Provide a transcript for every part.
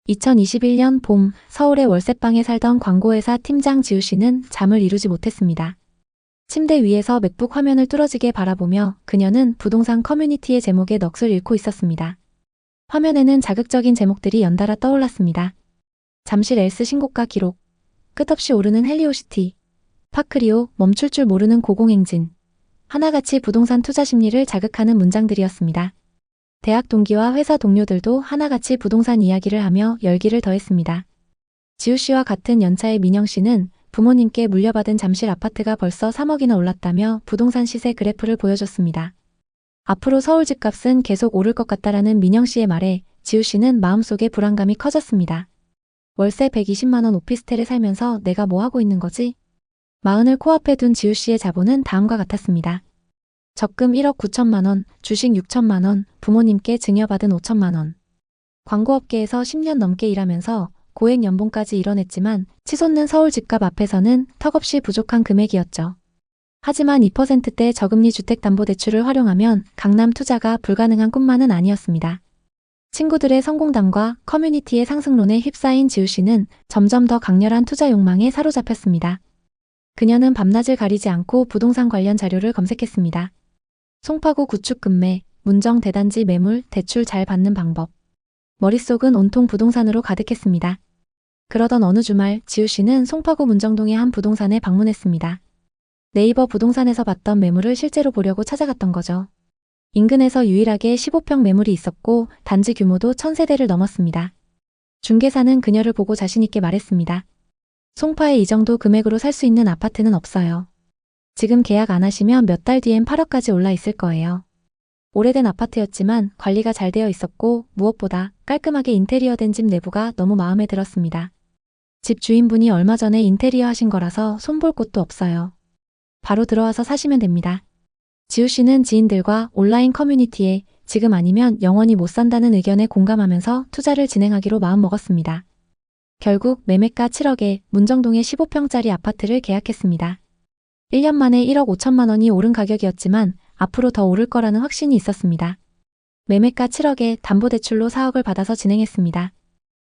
2021년 봄 서울의 월세방에 살던 광고회사 팀장 지우 씨는 잠을 이루지 못했습니다. 침대 위에서 맥북 화면을 뚫어지게 바라보며 그녀는 부동산 커뮤니티의 제목에 넋을 잃고 있었습니다. 화면에는 자극적인 제목들이 연달아 떠올랐습니다. 잠실 엘스 신고가 기록, 끝없이 오르는 헬리오시티, 파크리오, 멈출 줄 모르는 고공행진, 하나같이 부동산 투자 심리를 자극하는 문장들이었습니다. 대학 동기와 회사 동료들도 하나같이 부동산 이야기를 하며 열기를 더했습니다. 지우 씨와 같은 연차의 민영 씨는 부모님께 물려받은 잠실 아파트가 벌써 3억이나 올랐다며 부동산 시세 그래프를 보여줬습니다. 앞으로 서울 집값은 계속 오를 것 같다라는 민영 씨의 말에 지우 씨는 마음속에 불안감이 커졌습니다. 월세 120만 원 오피스텔에 살면서 내가 뭐 하고 있는 거지? 마흔을 코앞에 둔 지우 씨의 자본은 다음과 같았습니다. 적금 1억 9천만 원, 주식 6천만 원, 부모님께 증여받은 5천만 원. 광고업계에서 10년 넘게 일하면서 고액 연봉까지 이뤄냈지만 치솟는 서울 집값 앞에서는 턱없이 부족한 금액이었죠. 하지만 2%대 저금리 주택담보대출을 활용하면 강남 투자가 불가능한 꿈만은 아니었습니다. 친구들의 성공담과 커뮤니티의 상승론에 휩싸인 지우 씨는 점점 더 강렬한 투자 욕망에 사로잡혔습니다. 그녀는 밤낮을 가리지 않고 부동산 관련 자료를 검색했습니다. 송파구 구축 급매, 문정 대단지 매물, 대출 잘 받는 방법. 머릿속은 온통 부동산으로 가득했습니다. 그러던 어느 주말 지우 씨는 송파구 문정동의 한 부동산에 방문했습니다. 네이버 부동산에서 봤던 매물을 실제로 보려고 찾아갔던 거죠. 인근에서 유일하게 15평 매물이 있었고 단지 규모도 1000세대를 넘었습니다. 중개사는 그녀를 보고 자신있게 말했습니다. 송파에 이 정도 금액으로 살 수 있는 아파트는 없어요. 지금 계약 안 하시면 몇 달 뒤엔 8억까지 올라 있을 거예요. 오래된 아파트였지만 관리가 잘 되어 있었고 무엇보다 깔끔하게 인테리어된 집 내부가 너무 마음에 들었습니다. 집 주인분이 얼마 전에 인테리어 하신 거라서 손볼 곳도 없어요. 바로 들어와서 사시면 됩니다. 지우 씨는 지인들과 온라인 커뮤니티에 지금 아니면 영원히 못 산다는 의견에 공감하면서 투자를 진행하기로 마음먹었습니다. 결국 매매가 7억에 문정동의 15평짜리 아파트를 계약했습니다. 1년 만에 1억 5천만 원이 오른 가격이었지만 앞으로 더 오를 거라는 확신이 있었습니다. 매매가 7억에 담보대출로 4억을 받아서 진행했습니다.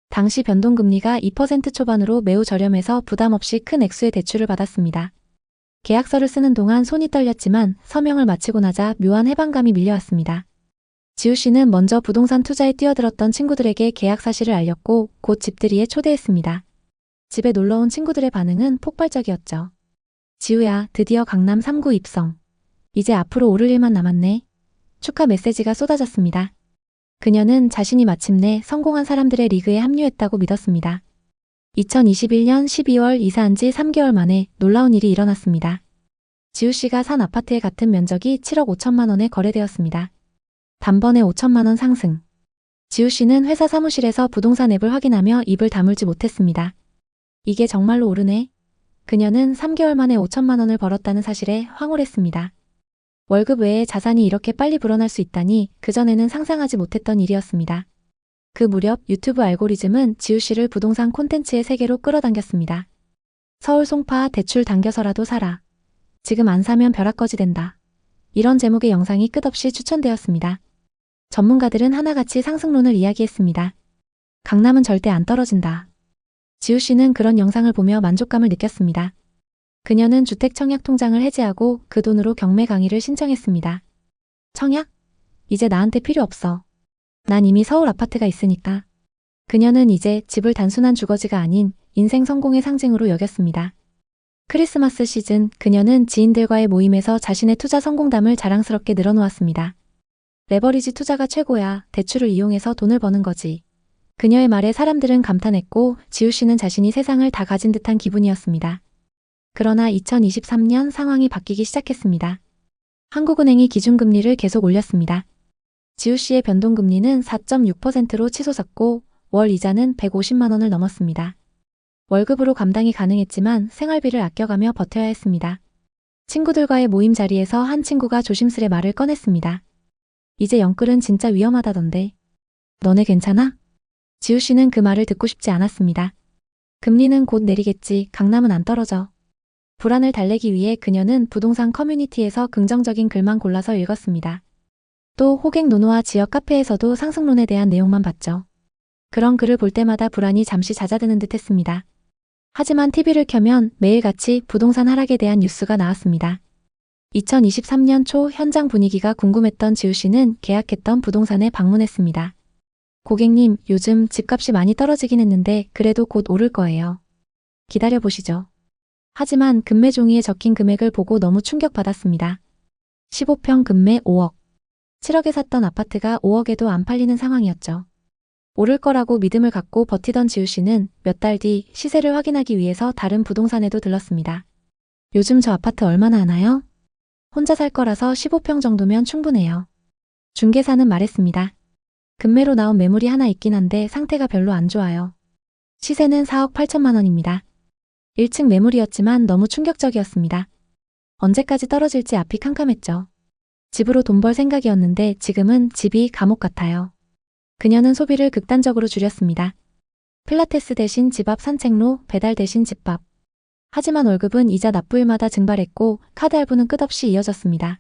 당시 변동금리가 2% 초반으로 매우 저렴해서 부담 없이 큰 액수의 대출을 받았습니다. 계약서를 쓰는 동안 손이 떨렸지만 서명을 마치고 나자 묘한 해방감이 밀려왔습니다. 지우 씨는 먼저 부동산 투자에 뛰어들었던 친구들에게 계약 사실을 알렸고 곧 집들이에 초대했습니다. 집에 놀러온 친구들의 반응은 폭발적이었죠. 지우야, 드디어 강남 3구 입성. 이제 앞으로 오를 일만 남았네. 축하 메시지가 쏟아졌습니다. 그녀는 자신이 마침내 성공한 사람들의 리그에 합류했다고 믿었습니다. 2021년 12월 이사한 지 3개월 만에 놀라운 일이 일어났습니다. 지우 씨가 산 아파트의 같은 면적이 7억 5천만 원에 거래되었습니다. 단번에 5천만 원 상승. 지우 씨는 회사 사무실에서 부동산 앱을 확인하며 입을 다물지 못했습니다. 이게 정말로 오르네. 그녀는 3개월 만에 5천만 원을 벌었다는 사실에 황홀했습니다. 월급 외에 자산이 이렇게 빨리 불어날 수 있다니 그전에는 상상하지 못했던 일이었습니다. 그 무렵 유튜브 알고리즘은 지우 씨를 부동산 콘텐츠의 세계로 끌어당겼습니다. 서울 송파 대출 당겨서라도 사라. 지금 안 사면 벼락거지 된다. 이런 제목의 영상이 끝없이 추천되었습니다. 전문가들은 하나같이 상승론을 이야기했습니다. 강남은 절대 안 떨어진다. 지우 씨는 그런 영상을 보며 만족감을 느꼈습니다. 그녀는 주택 청약 통장을 해지하고 그 돈으로 경매 강의를 신청했습니다. 청약? 이제 나한테 필요 없어. 난 이미 서울 아파트가 있으니까. 그녀는 이제 집을 단순한 주거지가 아닌 인생 성공의 상징으로 여겼습니다. 크리스마스 시즌 그녀는 지인들과의 모임에서 자신의 투자 성공담을 자랑스럽게 늘어놓았습니다. 레버리지 투자가 최고야. 대출을 이용해서 돈을 버는 거지. 그녀의 말에 사람들은 감탄했고 지우 씨는 자신이 세상을 다 가진 듯한 기분이었습니다. 그러나 2023년 상황이 바뀌기 시작했습니다. 한국은행이 기준금리를 계속 올렸습니다. 지우 씨의 변동금리는 4.6%로 치솟았고 월 이자는 150만 원을 넘었습니다. 월급으로 감당이 가능했지만 생활비를 아껴가며 버텨야 했습니다. 친구들과의 모임 자리에서 한 친구가 조심스레 말을 꺼냈습니다. 이제 영끌은 진짜 위험하다던데. 너네 괜찮아? 지우 씨는 그 말을 듣고 싶지 않았습니다. 금리는 곧 내리겠지. 강남은 안 떨어져. 불안을 달래기 위해 그녀는 부동산 커뮤니티에서 긍정적인 글만 골라서 읽었습니다. 또 호갱 노노와 지역 카페에서도 상승론에 대한 내용만 봤죠. 그런 글을 볼 때마다 불안이 잠시 잦아드는 듯 했습니다. 하지만 TV를 켜면 매일같이 부동산 하락에 대한 뉴스가 나왔습니다. 2023년 초 현장 분위기가 궁금했던 지우 씨는 계약했던 부동산에 방문했습니다. 고객님, 요즘 집값이 많이 떨어지긴 했는데 그래도 곧 오를 거예요. 기다려보시죠. 하지만 금매 종이에 적힌 금액을 보고 너무 충격받았습니다. 15평 금매 5억. 7억에 샀던 아파트가 5억에도 안 팔리는 상황이었죠. 오를 거라고 믿음을 갖고 버티던 지우 씨는 몇 달 뒤 시세를 확인하기 위해서 다른 부동산에도 들렀습니다. 요즘 저 아파트 얼마나 하나요? 혼자 살 거라서 15평 정도면 충분해요. 중개사는 말했습니다. 금매로 나온 매물이 하나 있긴 한데 상태가 별로 안 좋아요. 시세는 4억 8천만 원입니다. 1층 매물이었지만 너무 충격적이었습니다. 언제까지 떨어질지 앞이 캄캄했죠. 집으로 돈 벌 생각이었는데 지금은 집이 감옥 같아요. 그녀는 소비를 극단적으로 줄였습니다. 필라테스 대신 집 앞 산책로, 배달 대신 집밥. 하지만 월급은 이자 납부일마다 증발했고 카드 할부는 끝없이 이어졌습니다.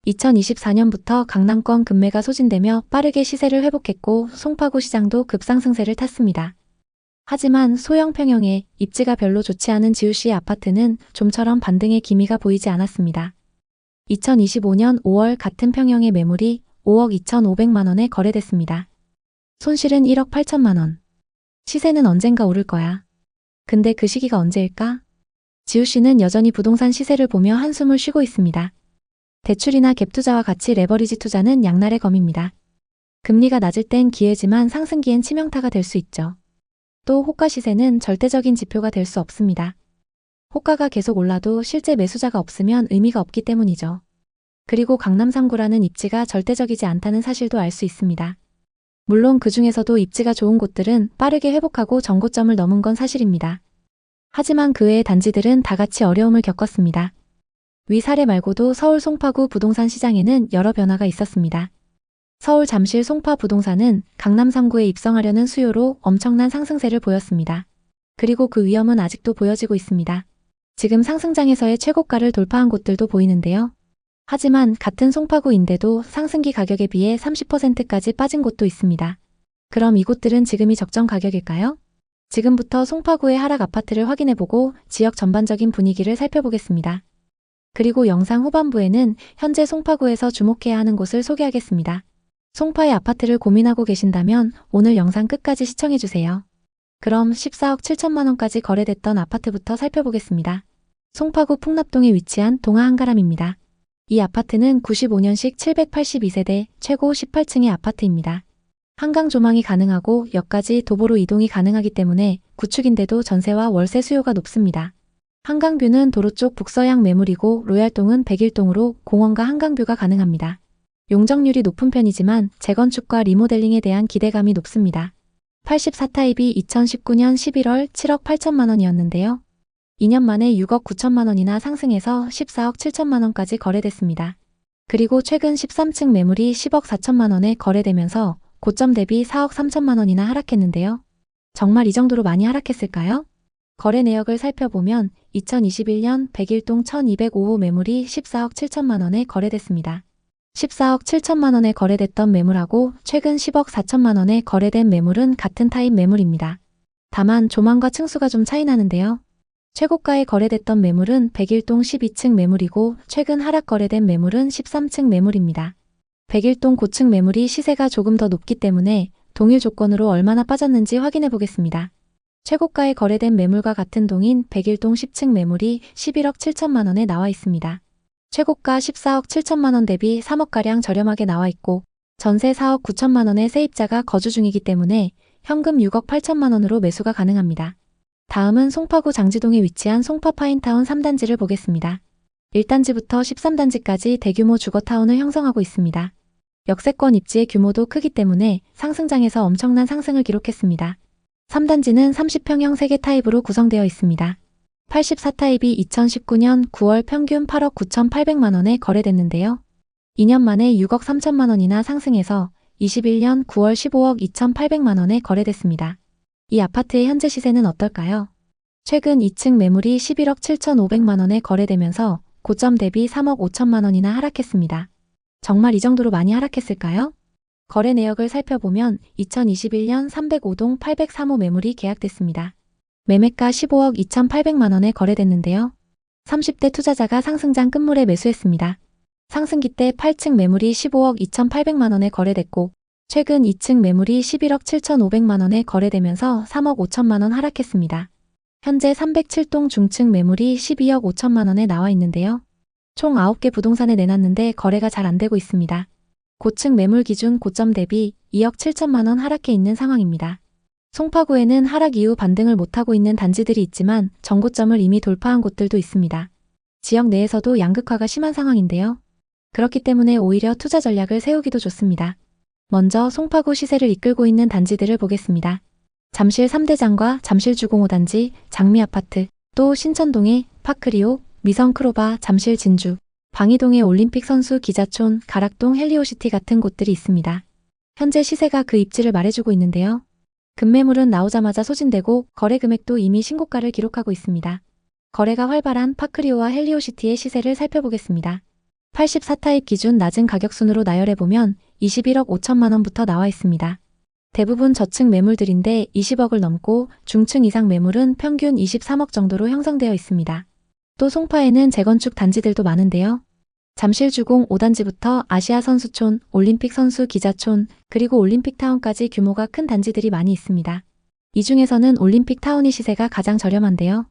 2024년부터 강남권 금매가 소진되며 빠르게 시세를 회복했고 송파구 시장도 급상승세를 탔습니다. 하지만 소형 평형의 입지가 별로 좋지 않은 지우 씨의 아파트는 좀처럼 반등의 기미가 보이지 않았습니다. 2025년 5월 같은 평형의 매물이 5억 2,500만 원에 거래됐습니다. 손실은 1억 8천만 원. 시세는 언젠가 오를 거야. 근데 그 시기가 언제일까? 지우 씨는 여전히 부동산 시세를 보며 한숨을 쉬고 있습니다. 대출이나 갭 투자와 같이 레버리지 투자는 양날의 검입니다. 금리가 낮을 땐 기회지만 상승기엔 치명타가 될 수 있죠. 또 호가 시세는 절대적인 지표가 될 수 없습니다. 호가가 계속 올라도 실제 매수자가 없으면 의미가 없기 때문이죠. 그리고 강남 3구라는 입지가 절대적이지 않다는 사실도 알 수 있습니다. 물론 그 중에서도 입지가 좋은 곳들은 빠르게 회복하고 정고점을 넘은 건 사실입니다. 하지만 그 외의 단지들은 다 같이 어려움을 겪었습니다. 위 사례 말고도 서울 송파구 부동산 시장에는 여러 변화가 있었습니다. 서울 잠실 송파 부동산은 강남 3구에 입성하려는 수요로 엄청난 상승세를 보였습니다. 그리고 그 위험은 아직도 보여지고 있습니다. 지금 상승장에서의 최고가를 돌파한 곳들도 보이는데요. 하지만 같은 송파구인데도 상승기 가격에 비해 30%까지 빠진 곳도 있습니다. 그럼 이곳들은 지금이 적정 가격일까요? 지금부터 송파구의 하락 아파트를 확인해보고 지역 전반적인 분위기를 살펴보겠습니다. 그리고 영상 후반부에는 현재 송파구에서 주목해야 하는 곳을 소개하겠습니다. 송파의 아파트를 고민하고 계신다면 오늘 영상 끝까지 시청해주세요. 그럼 14억 7천만 원까지 거래됐던 아파트부터 살펴보겠습니다. 송파구 풍납동에 위치한 동아 한가람입니다. 이 아파트는 95년식 782세대 최고 18층의 아파트입니다. 한강 조망이 가능하고 역까지 도보로 이동이 가능하기 때문에 구축인데도 전세와 월세 수요가 높습니다. 한강뷰는 도로 쪽 북서향 매물이고 로얄동은 101동으로 공원과 한강뷰가 가능합니다. 용적률이 높은 편이지만 재건축과 리모델링에 대한 기대감이 높습니다. 84타입이 2019년 11월 7억 8천만 원이었는데요. 2년 만에 6억 9천만 원이나 상승해서 14억 7천만 원까지 거래됐습니다. 그리고 최근 13층 매물이 10억 4천만 원에 거래되면서 고점 대비 4억 3천만 원이나 하락했는데요. 정말 이 정도로 많이 하락했을까요? 거래 내역을 살펴보면 2021년 101동 1205호 매물이 14억 7천만 원에 거래됐습니다. 14억 7천만 원에 거래됐던 매물하고 최근 10억 4천만 원에 거래된 매물은 같은 타입 매물입니다. 다만 조망과 층수가 좀 차이 나는데요. 최고가에 거래됐던 매물은 101동 12층 매물이고 최근 하락 거래된 매물은 13층 매물입니다. 101동 고층 매물이 시세가 조금 더 높기 때문에 동일 조건으로 얼마나 빠졌는지 확인해 보겠습니다. 최고가에 거래된 매물과 같은 동인 101동 10층 매물이 11억 7천만 원에 나와 있습니다. 최고가 14억 7천만 원 대비 3억가량 저렴하게 나와 있고 전세 4억 9천만 원의 세입자가 거주 중이기 때문에 현금 6억 8천만 원으로 매수가 가능합니다. 다음은 송파구 장지동에 위치한 송파파인타운 3단지를 보겠습니다. 1단지부터 13단지까지 대규모 주거타운을 형성하고 있습니다. 역세권 입지의 규모도 크기 때문에 상승장에서 엄청난 상승을 기록했습니다. 3단지는 30평형 3개 타입으로 구성되어 있습니다. 84타입이 2019년 9월 평균 8억 9,800만 원에 거래됐는데요. 2년 만에 6억 3천만 원이나 상승해서 21년 9월 15억 2,800만 원에 거래됐습니다. 이 아파트의 현재 시세는 어떨까요? 최근 2층 매물이 11억 7,500만 원에 거래되면서 고점 대비 3억 5천만 원이나 하락했습니다. 정말 이 정도로 많이 하락했을까요? 거래 내역을 살펴보면 2021년 305동 803호 매물이 계약됐습니다. 매매가 15억 2,800만 원에 거래됐는데요. 30대 투자자가 상승장 끝물에 매수했습니다. 상승기 때 8층 매물이 15억 2,800만 원에 거래됐고 최근 2층 매물이 11억 7,500만 원에 거래되면서 3억 5천만 원 하락했습니다. 현재 307동 중층 매물이 12억 5천만 원에 나와 있는데요. 총 9개 부동산에 내놨는데 거래가 잘 안되고 있습니다. 고층 매물 기준 고점 대비 2억 7천만 원 하락해 있는 상황입니다. 송파구에는 하락 이후 반등을 못하고 있는 단지들이 있지만 정고점을 이미 돌파한 곳들도 있습니다. 지역 내에서도 양극화가 심한 상황인데요. 그렇기 때문에 오히려 투자 전략을 세우기도 좋습니다. 먼저 송파구 시세를 이끌고 있는 단지들을 보겠습니다. 잠실 3대장과 잠실 주공 5단지, 장미아파트, 또 신천동의 파크리오, 미성크로바, 잠실 진주, 방이동의 올림픽 선수 기자촌, 가락동 헬리오시티 같은 곳들이 있습니다. 현재 시세가 그 입지를 말해주고 있는데요. 급매물은 나오자마자 소진되고 거래 금액도 이미 신고가를 기록하고 있습니다. 거래가 활발한 파크리오와 헬리오시티의 시세를 살펴보겠습니다. 84타입 기준 낮은 가격순으로 나열해보면 21억 5천만 원부터 나와 있습니다. 대부분 저층 매물들인데 20억을 넘고 중층 이상 매물은 평균 23억 정도로 형성되어 있습니다. 또 송파에는 재건축 단지들도 많은데요. 잠실 주공 5단지부터 아시아 선수촌, 올림픽 선수 기자촌, 그리고 올림픽타운까지 규모가 큰 단지들이 많이 있습니다. 이 중에서는 올림픽타운이 시세가 가장 저렴한데요.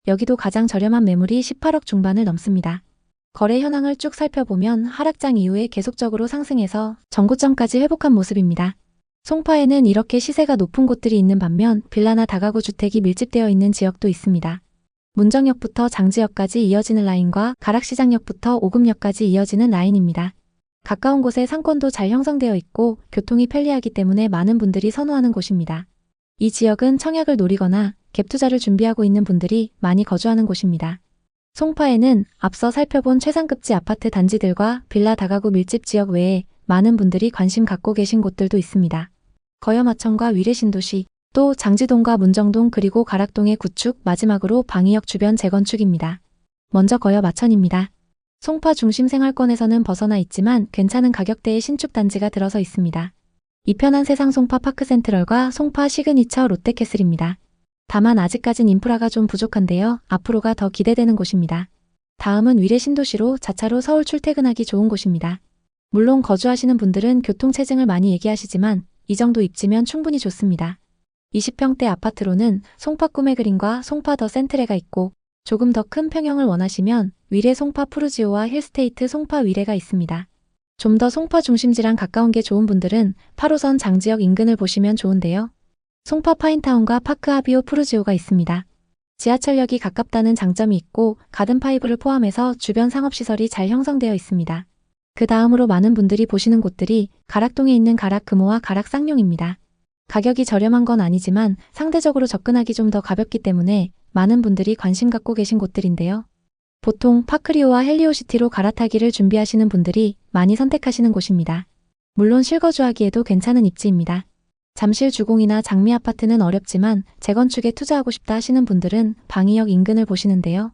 여기도 가장 저렴한 매물이 18억 중반을 넘습니다. 거래 현황을 쭉 살펴보면 하락장 이후에 계속적으로 상승해서 전고점까지 회복한 모습입니다. 송파에는 이렇게 시세가 높은 곳들이 있는 반면 빌라나 다가구 주택이 밀집되어 있는 지역도 있습니다. 문정역부터 장지역까지 이어지는 라인과 가락시장역부터 오금역까지 이어지는 라인입니다. 가까운 곳에 상권도 잘 형성되어 있고 교통이 편리하기 때문에 많은 분들이 선호하는 곳입니다. 이 지역은 청약을 노리거나 갭 투자를 준비하고 있는 분들이 많이 거주하는 곳입니다. 송파에는 앞서 살펴본 최상급지 아파트 단지들과 빌라 다가구 밀집 지역 외에 많은 분들이 관심 갖고 계신 곳들도 있습니다. 거여마천과 위례신도시, 또 장지동과 문정동 그리고 가락동의 구축, 마지막으로 방이역 주변 재건축입니다. 먼저 거여마천입니다. 송파 중심 생활권에서는 벗어나 있지만 괜찮은 가격대의 신축 단지가 들어서 있습니다. 이편한 세상 송파 파크센트럴과 송파 시그니처 롯데캐슬입니다. 다만 아직까진 인프라가 좀 부족한데요. 앞으로가 더 기대되는 곳입니다. 다음은 위례신도시로 자차로 서울 출퇴근하기 좋은 곳입니다. 물론 거주하시는 분들은 교통체증을 많이 얘기하시지만 이 정도 입지면 충분히 좋습니다. 20평대 아파트로는 송파 꿈의 그린과 송파 더 센트레가 있고 조금 더 큰 평형을 원하시면 위례 송파 푸르지오와 힐스테이트 송파 위례가 있습니다. 좀 더 송파 중심지랑 가까운 게 좋은 분들은 8호선 장지역 인근을 보시면 좋은데요. 송파 파인타운과 파크 아비오 푸르지오가 있습니다. 지하철역이 가깝다는 장점이 있고 가든파이브를 포함해서 주변 상업시설이 잘 형성되어 있습니다. 그 다음으로 많은 분들이 보시는 곳들이 가락동에 있는 가락 금호와 가락 쌍용입니다. 가격이 저렴한 건 아니지만 상대적으로 접근하기 좀 더 가볍기 때문에 많은 분들이 관심 갖고 계신 곳들인데요. 보통 파크리오와 헬리오시티로 갈아타기를 준비하시는 분들이 많이 선택하시는 곳입니다. 물론 실거주하기에도 괜찮은 입지입니다. 잠실 주공이나 장미아파트는 어렵지만 재건축에 투자하고 싶다 하시는 분들은 방이역 인근을 보시는데요.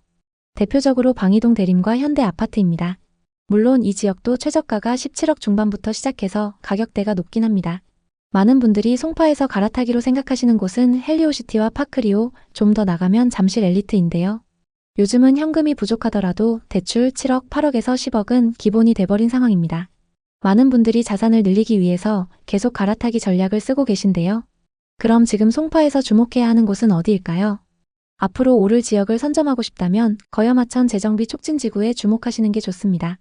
대표적으로 방이동 대림과 현대아파트입니다. 물론 이 지역도 최저가가 17억 중반부터 시작해서 가격대가 높긴 합니다. 많은 분들이 송파에서 갈아타기로 생각하시는 곳은 헬리오시티와 파크리오, 좀 더 나가면 잠실 엘리트인데요. 요즘은 현금이 부족하더라도 대출 7억, 8억에서 10억은 기본이 돼버린 상황입니다. 많은 분들이 자산을 늘리기 위해서 계속 갈아타기 전략을 쓰고 계신데요. 그럼 지금 송파에서 주목해야 하는 곳은 어디일까요? 앞으로 오를 지역을 선점하고 싶다면 거여마천 재정비 촉진지구에 주목하시는 게 좋습니다.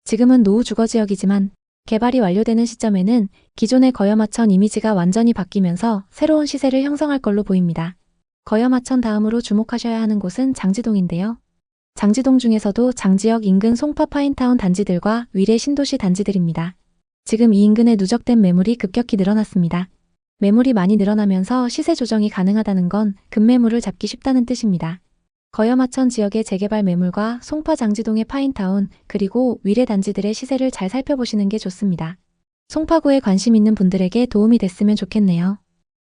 지금은 노후 주거지역이지만 개발이 완료되는 시점에는 기존의 거여마천 이미지가 완전히 바뀌면서 새로운 시세를 형성할 걸로 보입니다. 거여마천 다음으로 주목하셔야 하는 곳은 장지동인데요. 장지동 중에서도 장지역 인근 송파 파인타운 단지들과 위례 신도시 단지들입니다. 지금 이 인근에 누적된 매물이 급격히 늘어났습니다. 매물이 많이 늘어나면서 시세 조정이 가능하다는 건 급매물을 잡기 쉽다는 뜻입니다. 거여마천 지역의 재개발 매물과 송파 장지동의 파인타운 그리고 위례 단지들의 시세를 잘 살펴보시는 게 좋습니다. 송파구에 관심 있는 분들에게 도움이 됐으면 좋겠네요.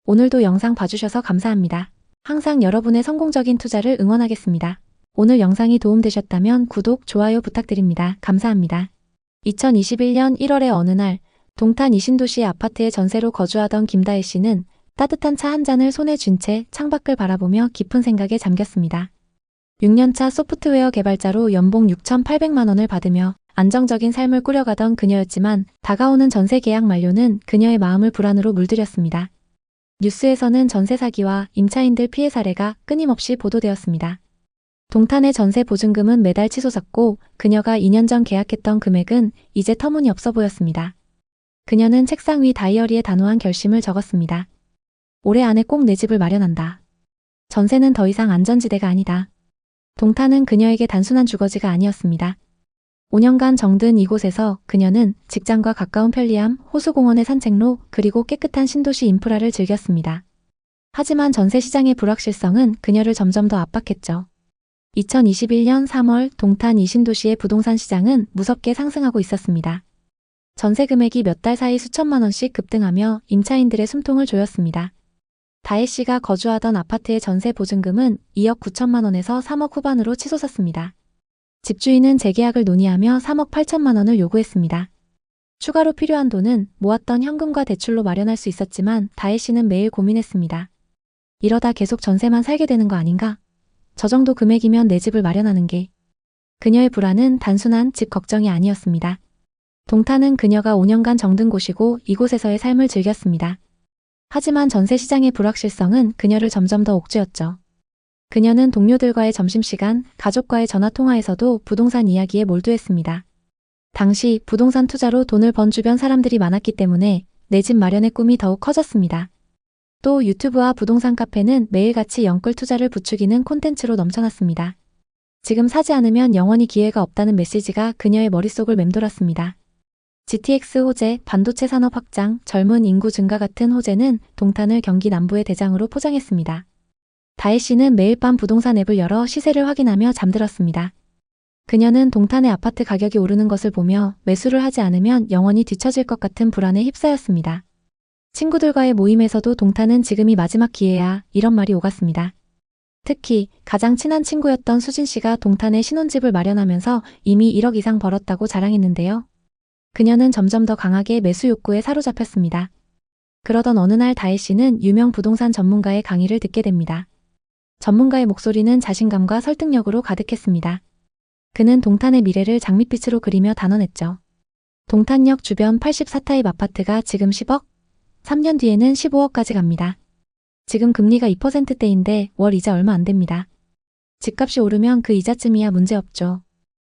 오늘도 영상 봐주셔서 감사합니다. 항상 여러분의 성공적인 투자를 응원하겠습니다. 오늘 영상이 도움되셨다면 구독, 좋아요 부탁드립니다. 감사합니다. 2021년 1월의 어느 날 동탄 이신도시 아파트의 전세로 거주하던 김다혜 씨는 따뜻한 차 한 잔을 손에 쥔 채 창밖을 바라보며 깊은 생각에 잠겼습니다. 6년차 소프트웨어 개발자로 연봉 6,800만 원을 받으며 안정적인 삶을 꾸려가던 그녀였지만 다가오는 전세 계약 만료는 그녀의 마음을 불안으로 물들였습니다. 뉴스에서는 전세 사기와 임차인들 피해 사례가 끊임없이 보도되었습니다. 동탄의 전세 보증금은 매달 치솟았고 그녀가 2년 전 계약했던 금액은 이제 터무니없어 보였습니다. 그녀는 책상 위 다이어리에 단호한 결심을 적었습니다. 올해 안에 꼭 내 집을 마련한다. 전세는 더 이상 안전지대가 아니다. 동탄은 그녀에게 단순한 주거지가 아니었습니다. 5년간 정든 이곳에서 그녀는 직장과 가까운 편리함, 호수공원의 산책로, 그리고 깨끗한 신도시 인프라를 즐겼습니다. 하지만 전세 시장의 불확실성은 그녀를 점점 더 압박했죠. 2021년 3월 동탄 이신도시의 부동산 시장은 무섭게 상승하고 있었습니다. 전세 금액이 몇 달 사이 수천만 원씩 급등하며 임차인들의 숨통을 조였습니다. 다혜 씨가 거주하던 아파트의 전세 보증금은 2억 9천만 원에서 3억 후반으로 치솟았습니다. 집주인은 재계약을 논의하며 3억 8천만 원을 요구했습니다. 추가로 필요한 돈은 모았던 현금과 대출로 마련할 수 있었지만 다혜 씨는 매일 고민했습니다. 이러다 계속 전세만 살게 되는 거 아닌가? 저 정도 금액이면 내 집을 마련하는 게. 그녀의 불안은 단순한 집 걱정이 아니었습니다. 동탄은 그녀가 5년간 정든 곳이고 이곳에서의 삶을 즐겼습니다. 하지만 전세 시장의 불확실성은 그녀를 점점 더 옥죄었죠. 그녀는 동료들과의 점심시간, 가족과의 전화통화에서도 부동산 이야기에 몰두했습니다. 당시 부동산 투자로 돈을 번 주변 사람들이 많았기 때문에 내 집 마련의 꿈이 더욱 커졌습니다. 또 유튜브와 부동산 카페는 매일같이 영끌 투자를 부추기는 콘텐츠로 넘쳐났습니다. 지금 사지 않으면 영원히 기회가 없다는 메시지가 그녀의 머릿속을 맴돌았습니다. GTX 호재, 반도체 산업 확장, 젊은 인구 증가 같은 호재는 동탄을 경기 남부의 대장으로 포장했습니다. 다혜 씨는 매일 밤 부동산 앱을 열어 시세를 확인하며 잠들었습니다. 그녀는 동탄의 아파트 가격이 오르는 것을 보며 매수를 하지 않으면 영원히 뒤처질 것 같은 불안에 휩싸였습니다. 친구들과의 모임에서도 동탄은 지금이 마지막 기회야, 이런 말이 오갔습니다. 특히 가장 친한 친구였던 수진 씨가 동탄에 신혼집을 마련하면서 이미 1억 이상 벌었다고 자랑했는데요. 그녀는 점점 더 강하게 매수 욕구에 사로잡혔습니다. 그러던 어느 날 다혜 씨는 유명 부동산 전문가의 강의를 듣게 됩니다. 전문가의 목소리는 자신감과 설득력으로 가득했습니다. 그는 동탄의 미래를 장밋빛으로 그리며 단언했죠. 동탄역 주변 84타입 아파트가 지금 10억, 3년 뒤에는 15억까지 갑니다. 지금 금리가 2%대인데 월 이자 얼마 안 됩니다. 집값이 오르면 그 이자쯤이야 문제없죠.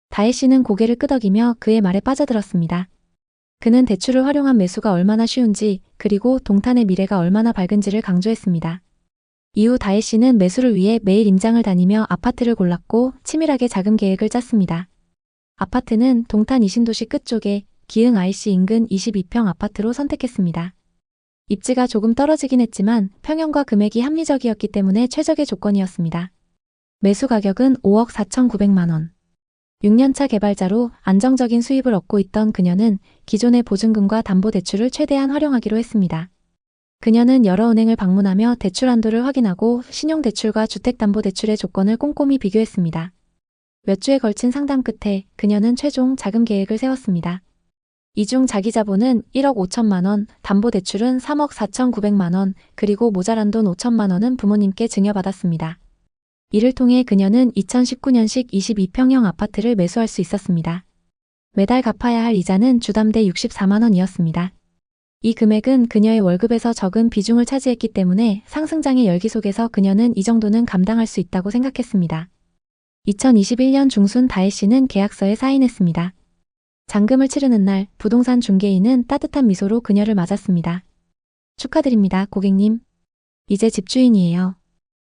다혜 씨는 고개를 끄덕이며 그의 말에 빠져들었습니다. 그는 대출을 활용한 매수가 얼마나 쉬운지 그리고 동탄의 미래가 얼마나 밝은지를 강조했습니다. 이후 다혜 씨는 매수를 위해 매일 임장을 다니며 아파트를 골랐고 치밀하게 자금 계획을 짰습니다. 아파트는 동탄 이신도시 끝쪽에 기흥 IC 인근 22평 아파트로 선택했습니다. 입지가 조금 떨어지긴 했지만 평형과 금액이 합리적이었기 때문에 최적의 조건이었습니다. 매수 가격은 5억 4,900만 원. 6년차 개발자로 안정적인 수입을 얻고 있던 그녀는 기존의 보증금과 담보대출을 최대한 활용하기로 했습니다. 그녀는 여러 은행을 방문하며 대출 한도를 확인하고 신용대출과 주택담보대출의 조건을 꼼꼼히 비교했습니다. 몇 주에 걸친 상담 끝에 그녀는 최종 자금 계획을 세웠습니다. 이 중 자기 자본은 1억 5천만 원, 담보대출은 3억 4,900만 원, 그리고 모자란 돈 5천만 원은 부모님께 증여받았습니다. 이를 통해 그녀는 2019년식 22평형 아파트를 매수할 수 있었습니다. 매달 갚아야 할 이자는 주담대 64만 원이었습니다. 이 금액은 그녀의 월급에서 적은 비중을 차지했기 때문에 상승장의 열기 속에서 그녀는 이 정도는 감당할 수 있다고 생각했습니다. 2021년 중순 다혜 씨는 계약서에 사인했습니다. 잔금을 치르는 날 부동산 중개인은 따뜻한 미소로 그녀를 맞았습니다. 축하드립니다, 고객님. 이제 집주인이에요.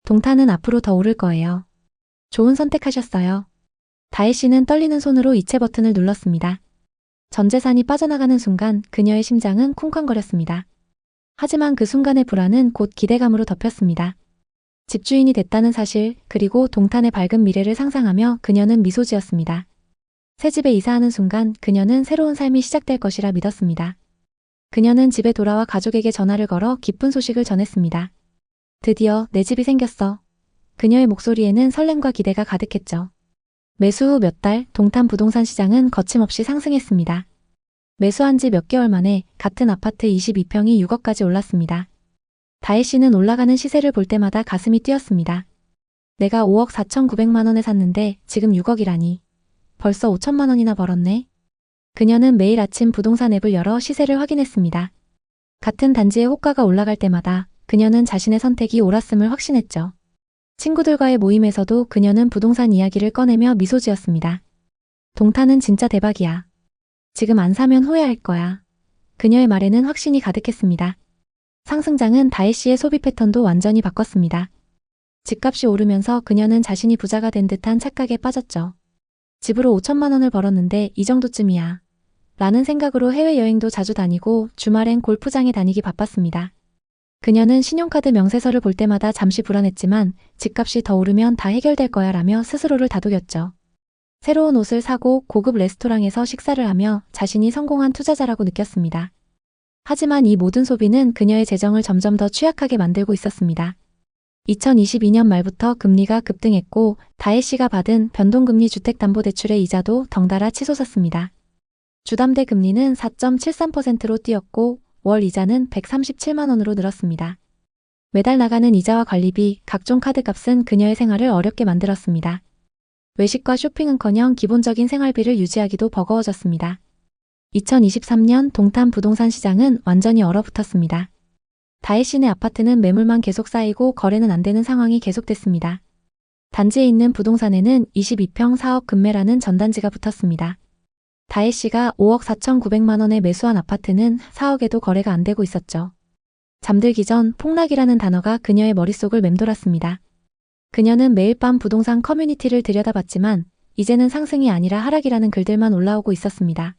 동탄은 앞으로 더 오를 거예요. 좋은 선택하셨어요. 다혜 씨는 떨리는 손으로 이체 버튼을 눌렀습니다. 전 재산이 빠져나가는 순간 그녀의 심장은 쿵쾅거렸습니다. 하지만 그 순간의 불안은 곧 기대감으로 덮였습니다. 집주인이 됐다는 사실, 그리고 동탄의 밝은 미래를 상상하며 그녀는 미소 지었습니다. 새 집에 이사하는 순간 그녀는 새로운 삶이 시작될 것이라 믿었습니다. 그녀는 집에 돌아와 가족에게 전화를 걸어 기쁜 소식을 전했습니다. 드디어 내 집이 생겼어. 그녀의 목소리에는 설렘과 기대가 가득했죠. 매수 후 몇 달 동탄 부동산 시장은 거침없이 상승했습니다. 매수한 지 몇 개월 만에 같은 아파트 22평이 6억까지 올랐습니다. 다혜 씨는 올라가는 시세를 볼 때마다 가슴이 뛰었습니다. 내가 5억 4,900만 원에 샀는데 지금 6억이라니. 벌써 5천만 원이나 벌었네. 그녀는 매일 아침 부동산 앱을 열어 시세를 확인했습니다. 같은 단지의 호가가 올라갈 때마다 그녀는 자신의 선택이 옳았음을 확신했죠. 친구들과의 모임에서도 그녀는 부동산 이야기를 꺼내며 미소 지었습니다. 동탄은 진짜 대박이야. 지금 안 사면 후회할 거야. 그녀의 말에는 확신이 가득했습니다. 상승장은 다혜 씨의 소비 패턴도 완전히 바꿨습니다. 집값이 오르면서 그녀는 자신이 부자가 된 듯한 착각에 빠졌죠. 집으로 5천만 원을 벌었는데 이 정도쯤이야. 라는 생각으로 해외여행도 자주 다니고 주말엔 골프장에 다니기 바빴습니다. 그녀는 신용카드 명세서를 볼 때마다 잠시 불안했지만 집값이 더 오르면 다 해결될 거야 라며 스스로를 다독였죠. 새로운 옷을 사고 고급 레스토랑에서 식사를 하며 자신이 성공한 투자자라고 느꼈습니다. 하지만 이 모든 소비는 그녀의 재정을 점점 더 취약하게 만들고 있었습니다. 2022년 말부터 금리가 급등했고 다혜 씨가 받은 변동금리 주택담보대출의 이자도 덩달아 치솟았습니다. 주담대 금리는 4.73%로 뛰었고 월 이자는 137만 원으로 늘었습니다. 매달 나가는 이자와 관리비, 각종 카드값은 그녀의 생활을 어렵게 만들었습니다. 외식과 쇼핑은커녕 기본적인 생활비를 유지하기도 버거워졌습니다. 2023년 동탄 부동산 시장은 완전히 얼어붙었습니다. 다혜 씨네 아파트는 매물만 계속 쌓이고 거래는 안 되는 상황이 계속됐습니다. 단지에 있는 부동산에는 22평 4억 금매라는 전단지가 붙었습니다. 다혜 씨가 5억 4,900만 원에 매수한 아파트는 4억에도 거래가 안 되고 있었죠. 잠들기 전 폭락이라는 단어가 그녀의 머릿속을 맴돌았습니다. 그녀는 매일 밤 부동산 커뮤니티를 들여다봤지만 이제는 상승이 아니라 하락이라는 글들만 올라오고 있었습니다.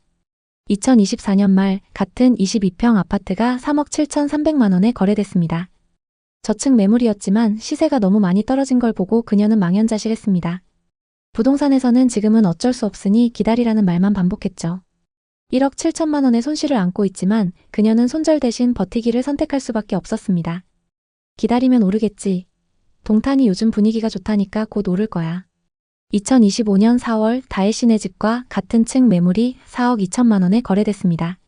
2024년 말 같은 22평 아파트가 3억 7,300만 원에 거래됐습니다. 저층 매물이었지만 시세가 너무 많이 떨어진 걸 보고 그녀는 망연자실했습니다. 부동산에서는 지금은 어쩔 수 없으니 기다리라는 말만 반복했죠. 1억 7천만 원의 손실을 안고 있지만 그녀는 손절 대신 버티기를 선택할 수밖에 없었습니다. 기다리면 오르겠지. 동탄이 요즘 분위기가 좋다니까 곧 오를 거야. 2025년 4월 다혜 씨네 집과 같은 층 매물이 4억 2천만 원에 거래됐습니다.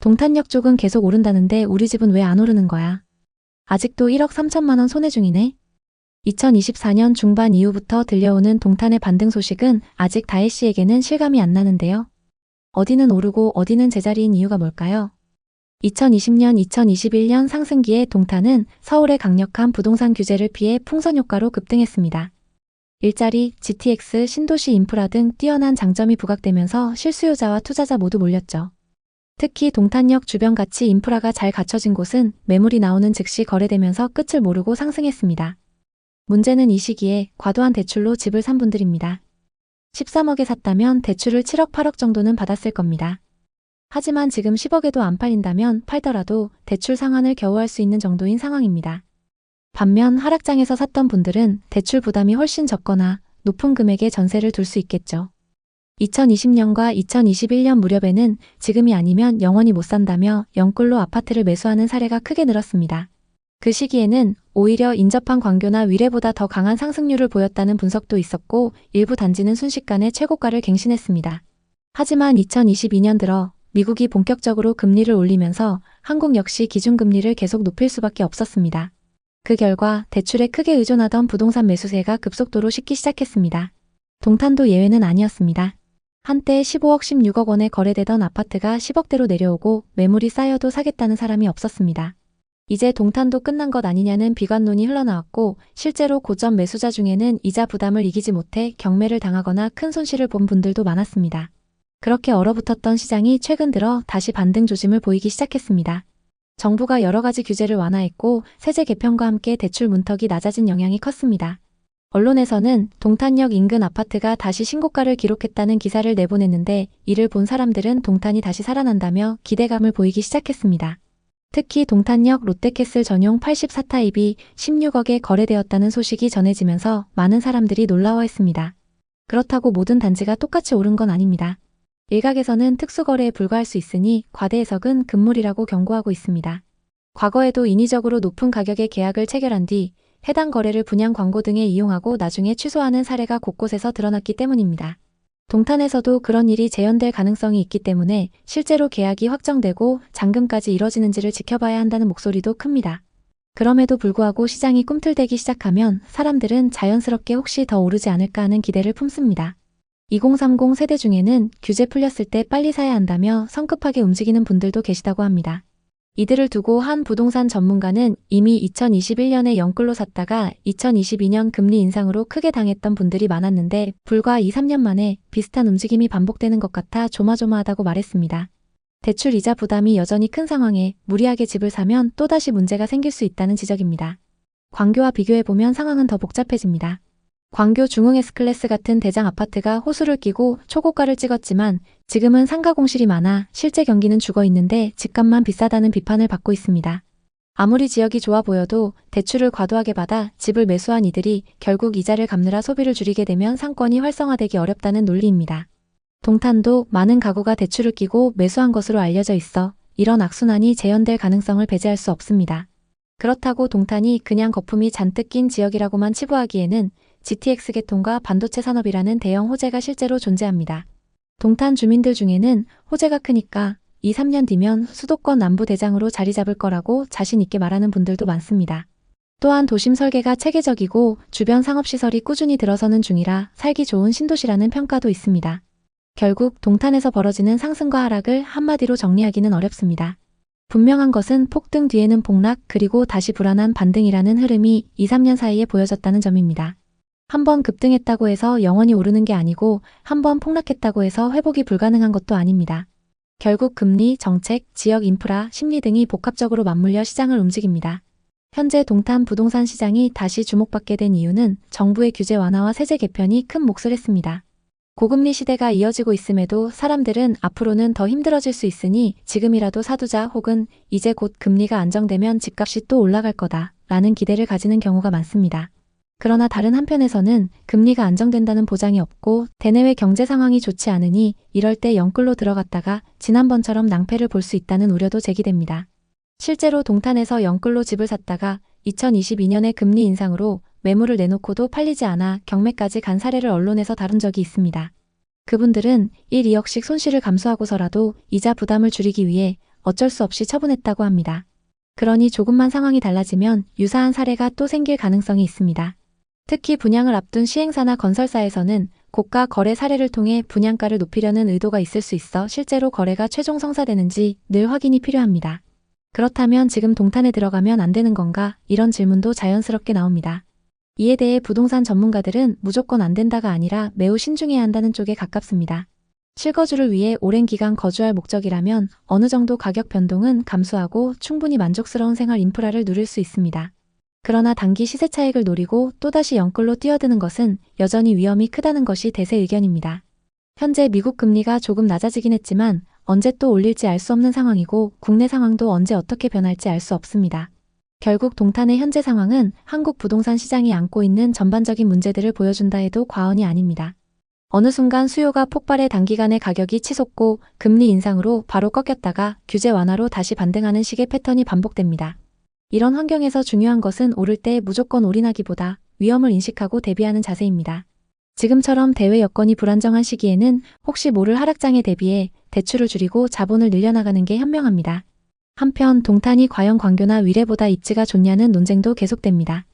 동탄역 쪽은 계속 오른다는데 우리 집은 왜 안 오르는 거야? 아직도 1억 3천만 원 손해 중이네. 2024년 중반 이후부터 들려오는 동탄의 반등 소식은 아직 다혜 씨에게는 실감이 안 나는데요. 어디는 오르고 어디는 제자리인 이유가 뭘까요? 2020년, 2021년 상승기에 동탄은 서울의 강력한 부동산 규제를 피해 풍선 효과로 급등했습니다. 일자리, GTX, 신도시 인프라 등 뛰어난 장점이 부각되면서 실수요자와 투자자 모두 몰렸죠. 특히 동탄역 주변 가치 인프라가 잘 갖춰진 곳은 매물이 나오는 즉시 거래되면서 끝을 모르고 상승했습니다. 문제는 이 시기에 과도한 대출로 집을 산 분들입니다. 13억에 샀다면 대출을 7억 8억 정도는 받았을 겁니다. 하지만 지금 10억에도 안 팔린다면 팔더라도 대출 상환을 겨우 할 수 있는 정도인 상황입니다. 반면 하락장에서 샀던 분들은 대출 부담이 훨씬 적거나 높은 금액의 전세를 둘 수 있겠죠. 2020년과 2021년 무렵에는 지금이 아니면 영원히 못 산다며 영끌로 아파트를 매수하는 사례가 크게 늘었습니다. 그 시기에는 오히려 인접한 광교나 위례보다 더 강한 상승률을 보였다는 분석도 있었고 일부 단지는 순식간에 최고가를 갱신했습니다. 하지만 2022년 들어 미국이 본격적으로 금리를 올리면서 한국 역시 기준금리를 계속 높일 수밖에 없었습니다. 그 결과 대출에 크게 의존하던 부동산 매수세가 급속도로 식기 시작했습니다. 동탄도 예외는 아니었습니다. 한때 15억 16억 원에 거래되던 아파트가 10억대로 내려오고 매물이 쌓여도 사겠다는 사람이 없었습니다. 이제 동탄도 끝난 것 아니냐는 비관론이 흘러나왔고 실제로 고점 매수자 중에는 이자 부담을 이기지 못해 경매를 당하거나 큰 손실을 본 분들도 많았습니다. 그렇게 얼어붙었던 시장이 최근 들어 다시 반등 조짐을 보이기 시작했습니다. 정부가 여러 가지 규제를 완화했고 세제 개편과 함께 대출 문턱이 낮아진 영향이 컸습니다. 언론에서는 동탄역 인근 아파트가 다시 신고가를 기록했다는 기사를 내보냈는데 이를 본 사람들은 동탄이 다시 살아난다며 기대감을 보이기 시작했습니다. 특히 동탄역 롯데캐슬 전용 84타입이 16억에 거래되었다는 소식이 전해지면서 많은 사람들이 놀라워했습니다. 그렇다고 모든 단지가 똑같이 오른 건 아닙니다. 일각에서는 특수거래에 불과할 수 있으니 과대 해석은 금물이라고 경고하고 있습니다. 과거에도 인위적으로 높은 가격의 계약을 체결한 뒤 해당 거래를 분양 광고 등에 이용하고 나중에 취소하는 사례가 곳곳에서 드러났기 때문입니다. 동탄에서도 그런 일이 재현될 가능성이 있기 때문에 실제로 계약이 확정되고 잔금까지 이뤄지는지를 지켜봐야 한다는 목소리도 큽니다. 그럼에도 불구하고 시장이 꿈틀대기 시작하면 사람들은 자연스럽게 혹시 더 오르지 않을까 하는 기대를 품습니다. 2030 세대 중에는 규제 풀렸을 때 빨리 사야 한다며 성급하게 움직이는 분들도 계시다고 합니다. 이들을 두고 한 부동산 전문가는 이미 2021년에 영끌로 샀다가 2022년 금리 인상으로 크게 당했던 분들이 많았는데 불과 2, 3년 만에 비슷한 움직임이 반복되는 것 같아 조마조마하다고 말했습니다. 대출 이자 부담이 여전히 큰 상황에 무리하게 집을 사면 또다시 문제가 생길 수 있다는 지적입니다. 광교와 비교해보면 상황은 더 복잡해집니다. 광교 중흥 S클래스 같은 대장 아파트가 호수를 끼고 초고가를 찍었지만 지금은 상가 공실이 많아 실제 경기는 죽어있는데 집값만 비싸다는 비판을 받고 있습니다. 아무리 지역이 좋아 보여도 대출을 과도하게 받아 집을 매수한 이들이 결국 이자를 갚느라 소비를 줄이게 되면 상권이 활성화되기 어렵다는 논리입니다. 동탄도 많은 가구가 대출을 끼고 매수한 것으로 알려져 있어 이런 악순환이 재현될 가능성을 배제할 수 없습니다. 그렇다고 동탄이 그냥 거품이 잔뜩 낀 지역이라고만 치부하기에는 GTX 계통과 반도체 산업이라는 대형 호재가 실제로 존재합니다. 동탄 주민들 중에는 호재가 크니까 2, 3년 뒤면 수도권 남부 대장으로 자리 잡을 거라고 자신 있게 말하는 분들도 많습니다. 또한 도심 설계가 체계적이고 주변 상업시설이 꾸준히 들어서는 중이라 살기 좋은 신도시라는 평가도 있습니다. 결국 동탄에서 벌어지는 상승과 하락을 한마디로 정리하기는 어렵습니다. 분명한 것은 폭등 뒤에는 폭락 그리고 다시 불안한 반등이라는 흐름이 2, 3년 사이에 보여졌다는 점입니다. 한번 급등했다고 해서 영원히 오르는 게 아니고 한번 폭락했다고 해서 회복이 불가능한 것도 아닙니다. 결국 금리, 정책, 지역 인프라, 심리 등이 복합적으로 맞물려 시장을 움직입니다. 현재 동탄 부동산 시장이 다시 주목받게 된 이유는 정부의 규제 완화와 세제 개편이 큰 몫을 했습니다. 고금리 시대가 이어지고 있음에도 사람들은 앞으로는 더 힘들어질 수 있으니 지금이라도 사두자 혹은 이제 곧 금리가 안정되면 집값이 또 올라갈 거다 라는 기대를 가지는 경우가 많습니다. 그러나 다른 한편에서는 금리가 안정된다는 보장이 없고 대내외 경제 상황이 좋지 않으니 이럴 때 영끌로 들어갔다가 지난번처럼 낭패를 볼 수 있다는 우려도 제기됩니다. 실제로 동탄에서 영끌로 집을 샀다가 2022년에 금리 인상으로 매물을 내놓고도 팔리지 않아 경매까지 간 사례를 언론에서 다룬 적이 있습니다. 그분들은 1, 2억씩 손실을 감수하고서라도 이자 부담을 줄이기 위해 어쩔 수 없이 처분했다고 합니다. 그러니 조금만 상황이 달라지면 유사한 사례가 또 생길 가능성이 있습니다. 특히 분양을 앞둔 시행사나 건설사에서는 고가 거래 사례를 통해 분양가를 높이려는 의도가 있을 수 있어 실제로 거래가 최종 성사되는지 늘 확인이 필요합니다. 그렇다면 지금 동탄에 들어가면 안 되는 건가? 이런 질문도 자연스럽게 나옵니다. 이에 대해 부동산 전문가들은 무조건 안 된다가 아니라 매우 신중해야 한다는 쪽에 가깝습니다. 실거주를 위해 오랜 기간 거주할 목적이라면 어느 정도 가격 변동은 감수하고 충분히 만족스러운 생활 인프라를 누릴 수 있습니다. 그러나 단기 시세 차익을 노리고 또다시 영끌로 뛰어드는 것은 여전히 위험이 크다는 것이 대세 의견입니다. 현재 미국 금리가 조금 낮아지긴 했지만 언제 또 올릴지 알 수 없는 상황이고 국내 상황도 언제 어떻게 변할지 알 수 없습니다. 결국 동탄의 현재 상황은 한국 부동산 시장이 안고 있는 전반적인 문제들을 보여준다 해도 과언이 아닙니다. 어느 순간 수요가 폭발해 단기간에 가격이 치솟고 금리 인상으로 바로 꺾였다가 규제 완화로 다시 반등하는 식의 패턴이 반복됩니다. 이런 환경에서 중요한 것은 오를 때 무조건 올인하기보다 위험을 인식하고 대비하는 자세입니다. 지금처럼 대외 여건이 불안정한 시기에는 혹시 모를 하락장에 대비해 대출을 줄이고 자본을 늘려나가는 게 현명합니다. 한편 동탄이 과연 광교나 위례보다 입지가 좋냐는 논쟁도 계속됩니다.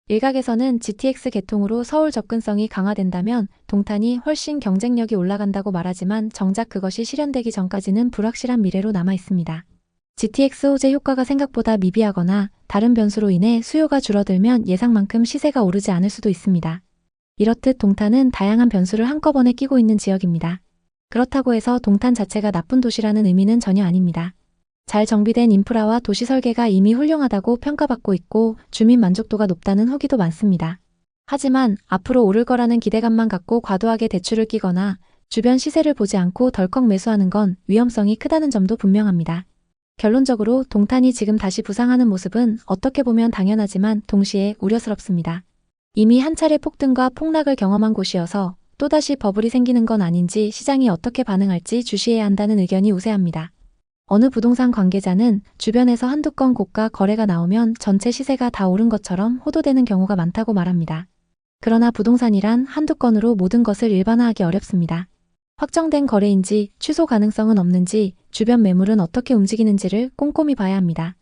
일각에서는 GTX 개통으로 서울 접근성이 강화된다면 동탄이 훨씬 경쟁력이 올라간다고 말하지만 정작 그것이 실현되기 전까지는 불확실한 미래로 남아 있습니다. GTX 호재 효과가 생각보다 미비하거나 다른 변수로 인해 수요가 줄어들면 예상만큼 시세가 오르지 않을 수도 있습니다. 이렇듯 동탄은 다양한 변수를 한꺼번에 끼고 있는 지역입니다. 그렇다고 해서 동탄 자체가 나쁜 도시라는 의미는 전혀 아닙니다. 잘 정비된 인프라와 도시 설계가 이미 훌륭하다고 평가받고 있고 주민 만족도가 높다는 후기도 많습니다. 하지만 앞으로 오를 거라는 기대감만 갖고 과도하게 대출을 끼거나 주변 시세를 보지 않고 덜컥 매수하는 건 위험성이 크다는 점도 분명합니다. 결론적으로 동탄이 지금 다시 부상하는 모습은 어떻게 보면 당연하지만 동시에 우려스럽습니다. 이미 한 차례 폭등과 폭락을 경험한 곳이어서 또다시 버블이 생기는 건 아닌지 시장이 어떻게 반응할지 주시해야 한다는 의견이 우세합니다. 어느 부동산 관계자는 주변에서 한두 건 고가 거래가 나오면 전체 시세가 다 오른 것처럼 호도되는 경우가 많다고 말합니다. 그러나 부동산이란 한두 건으로 모든 것을 일반화하기 어렵습니다. 확정된 거래인지 취소 가능성은 없는지 주변 매물은 어떻게 움직이는지를 꼼꼼히 봐야 합니다.